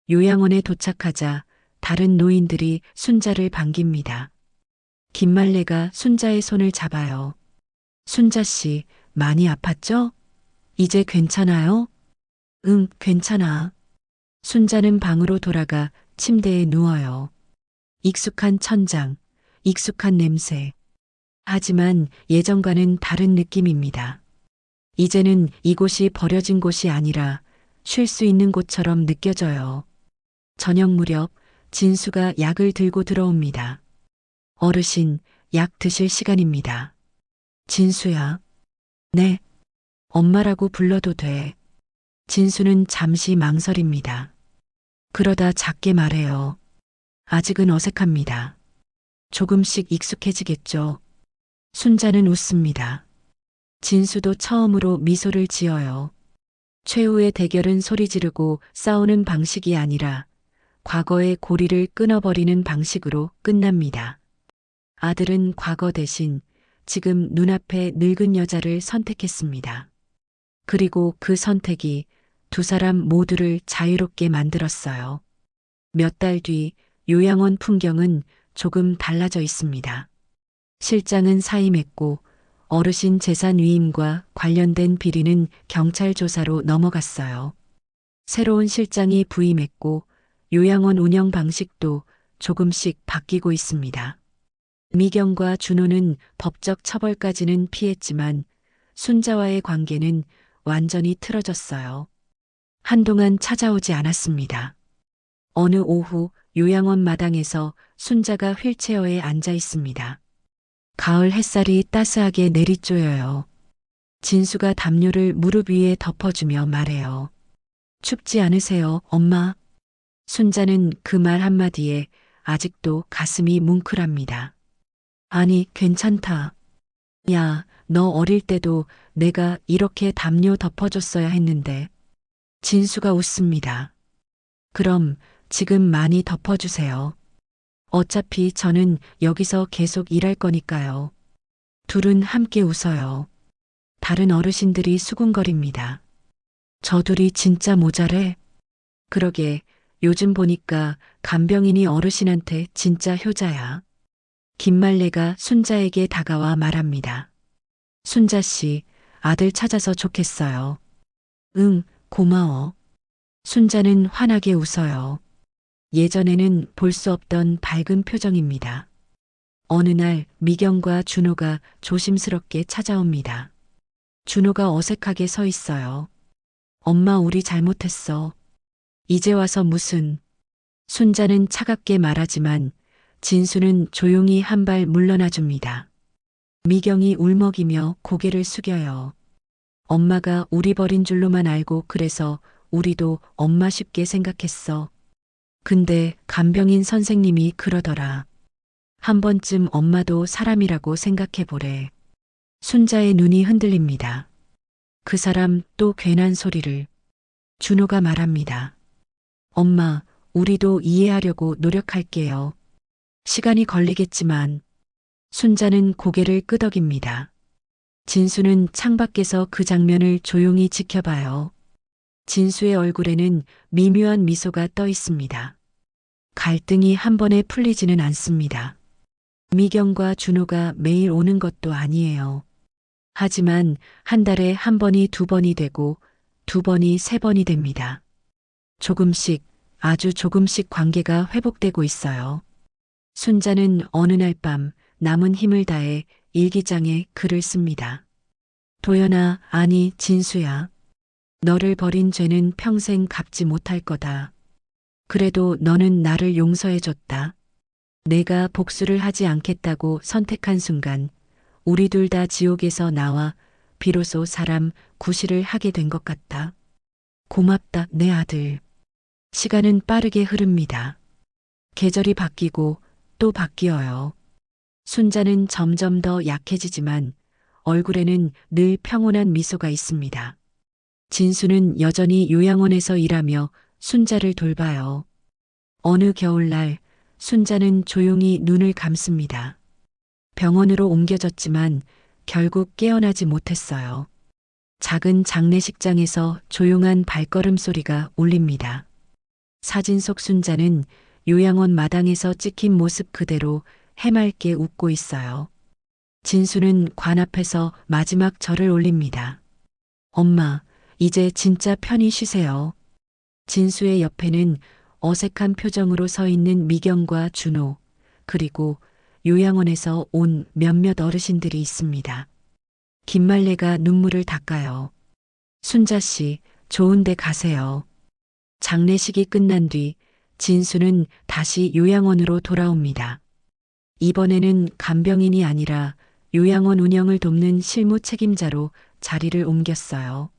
요양원에 도착하자 다른 노인들이 순자를 반깁니다. 김말래가 순자의 손을 잡아요. 순자 씨, 많이 아팠죠? 이제 괜찮아요? 응, 괜찮아. 순자는 방으로 돌아가 침대에 누워요. 익숙한 천장, 익숙한 냄새. 하지만 예전과는 다른 느낌입니다. 이제는 이곳이 버려진 곳이 아니라 쉴 수 있는 곳처럼 느껴져요. 저녁 무렵 진수가 약을 들고 들어옵니다. 어르신, 약 드실 시간입니다. 진수야. 네. 엄마라고 불러도 돼. 진수는 잠시 망설입니다. 그러다 작게 말해요. 아직은 어색합니다. 조금씩 익숙해지겠죠. 순자는 웃습니다. 진수도 처음으로 미소를 지어요. 최후의 대결은 소리 지르고 싸우는 방식이 아니라 과거의 고리를 끊어버리는 방식으로 끝납니다. 아들은 과거 대신 지금 눈앞에 늙은 여자를 선택했습니다. 그리고 그 선택이 두 사람 모두를 자유롭게 만들었어요. 몇 달 뒤 요양원 풍경은 조금 달라져 있습니다. 실장은 사임했고 어르신 재산 위임과 관련된 비리는 경찰 조사로 넘어갔어요. 새로운 실장이 부임했고 요양원 운영 방식도 조금씩 바뀌고 있습니다. 미경과 준호는 법적 처벌까지는 피했지만 순자와의 관계는 완전히 틀어졌어요. 한동안 찾아오지 않았습니다. 어느 오후 요양원 마당에서 순자가 휠체어에 앉아 있습니다. 가을 햇살이 따스하게 내리쬐어요. 진수가 담요를 무릎 위에 덮어주며 말해요. 춥지 않으세요, 엄마? 순자는 그 말 한마디에 아직도 가슴이 뭉클합니다. 아니, 괜찮다. 야, 너 어릴 때도 내가 이렇게 담요 덮어줬어야 했는데. 진수가 웃습니다. 그럼 지금 많이 덮어주세요. 어차피 저는 여기서 계속 일할 거니까요. 둘은 함께 웃어요. 다른 어르신들이 수군거립니다. 저 둘이 진짜 모자래? 그러게, 요즘 보니까 간병인이 어르신한테 진짜 효자야. 김말래가 순자에게 다가와 말합니다. 순자 씨, 아들 찾아서 좋겠어요. 응, 고마워. 순자는 환하게 웃어요. 예전에는 볼 수 없던 밝은 표정입니다. 어느 날 미경과 준호가 조심스럽게 찾아옵니다. 준호가 어색하게 서 있어요. 엄마, 우리 잘못했어. 이제 와서 무슨. 순자는 차갑게 말하지만 진수는 조용히 한 발 물러나 줍니다. 미경이 울먹이며 고개를 숙여요. 엄마가 우리 버린 줄로만 알고 그래서 우리도 엄마 쉽게 생각했어. 근데 간병인 선생님이 그러더라. 한 번쯤 엄마도 사람이라고 생각해 보래. 순자의 눈이 흔들립니다. 그 사람 또 괜한 소리를. 준호가 말합니다. 엄마, 우리도 이해하려고 노력할게요. 시간이 걸리겠지만. 순자는 고개를 끄덕입니다. 진수는 창밖에서 그 장면을 조용히 지켜봐요. 진수의 얼굴에는 미묘한 미소가 떠 있습니다. 갈등이 한 번에 풀리지는 않습니다. 미경과 준호가 매일 오는 것도 아니에요. 하지만 한 달에 한 번이 두 번이 되고 두 번이 세 번이 됩니다. 조금씩, 아주 조금씩 관계가 회복되고 있어요. 순자는 어느 날 밤 남은 힘을 다해 일기장에 글을 씁니다. 도연아, 아니 진수야. 너를 버린 죄는 평생 갚지 못할 거다. 그래도 너는 나를 용서해줬다. 내가 복수를 하지 않겠다고 선택한 순간 우리 둘 다 지옥에서 나와 비로소 사람 구실을 하게 된 것 같다. 고맙다, 내 아들. 시간은 빠르게 흐릅니다. 계절이 바뀌고 또 바뀌어요. 순자는 점점 더 약해지지만 얼굴에는 늘 평온한 미소가 있습니다. 진수는 여전히 요양원에서 일하며 순자를 돌봐요. 어느 겨울날 순자는 조용히 눈을 감습니다. 병원으로 옮겨졌지만 결국 깨어나지 못했어요. 작은 장례식장에서 조용한 발걸음 소리가 울립니다. 사진 속 순자는 요양원 마당에서 찍힌 모습 그대로 해맑게 웃고 있어요. 진수는 관 앞에서 마지막 절을 올립니다. 엄마, 이제 진짜 편히 쉬세요. 진수의 옆에는 어색한 표정으로 서 있는 미경과 준호, 그리고 요양원에서 온 몇몇 어르신들이 있습니다. 김말래가 눈물을 닦아요. 순자 씨, 좋은 데 가세요. 장례식이 끝난 뒤 진수는 다시 요양원으로 돌아옵니다. 이번에는 간병인이 아니라 요양원 운영을 돕는 실무 책임자로 자리를 옮겼어요.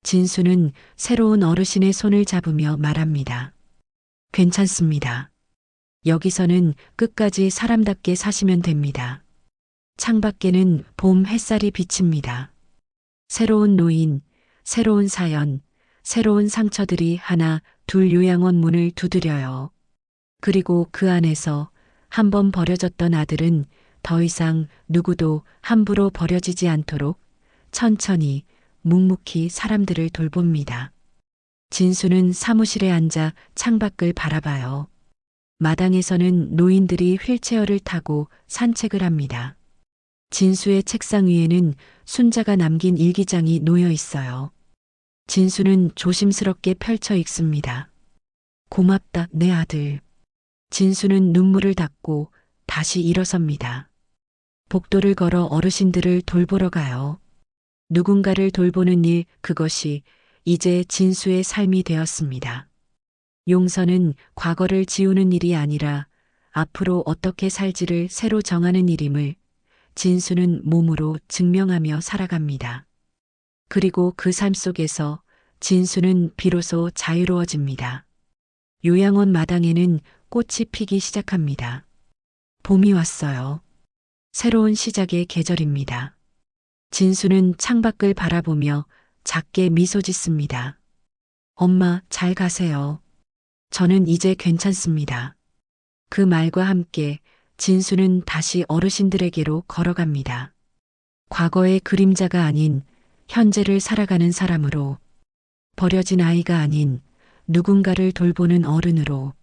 진수는 새로운 어르신의 손을 잡으며 말합니다. 괜찮습니다. 여기서는 끝까지 사람답게 사시면 됩니다. 창밖에는 봄 햇살이 비칩니다. 새로운 노인, 새로운 사연, 새로운 상처들이 하나 둘 요양원 문을 두드려요. 그리고 그 안에서 한 번 버려졌던 아들은 더 이상 누구도 함부로 버려지지 않도록 천천히 묵묵히 사람들을 돌봅니다. 진수는 사무실에 앉아 창밖을 바라봐요. 마당에서는 노인들이 휠체어를 타고 산책을 합니다. 진수의 책상 위에는 순자가 남긴 일기장이 놓여 있어요. 진수는 조심스럽게 펼쳐 읽습니다. 고맙다, 내 아들. 진수는 눈물을 닦고 다시 일어섭니다. 복도를 걸어 어르신들을 돌보러 가요. 누군가를 돌보는 일, 그것이 이제 진수의 삶이 되었습니다. 용서는 과거를 지우는 일이 아니라 앞으로 어떻게 살지를 새로 정하는 일임을 진수는 몸으로 증명하며 살아갑니다. 그리고 그 삶 속에서 진수는 비로소 자유로워집니다. 요양원 마당에는 꽃이 피기 시작합니다. 봄이 왔어요. 새로운 시작의 계절입니다. 진수는 창밖을 바라보며 작게 미소 짓습니다. 엄마, 잘 가세요. 저는 이제 괜찮습니다. 그 말과 함께 진수는 다시 어르신들에게로 걸어갑니다. 과거의 그림자가 아닌 현재를 살아가는 사람으로, 버려진 아이가 아닌 누군가를 돌보는 어른으로,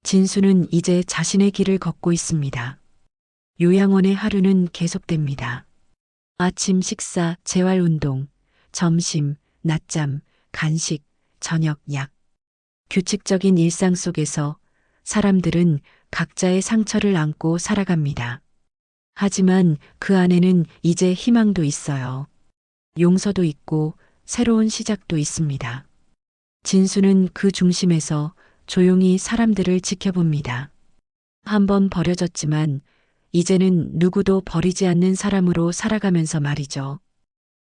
진수는 이제 자신의 길을 걷고 있습니다. 요양원의 하루는 계속됩니다. 아침 식사, 재활운동, 점심, 낮잠, 간식, 저녁, 약. 규칙적인 일상 속에서 사람들은 각자의 상처를 안고 살아갑니다. 하지만 그 안에는 이제 희망도 있어요. 용서도 있고 새로운 시작도 있습니다. 진수는 그 중심에서 조용히 사람들을 지켜봅니다. 한번 버려졌지만 이제는 누구도 버리지 않는 사람으로 살아가면서 말이죠.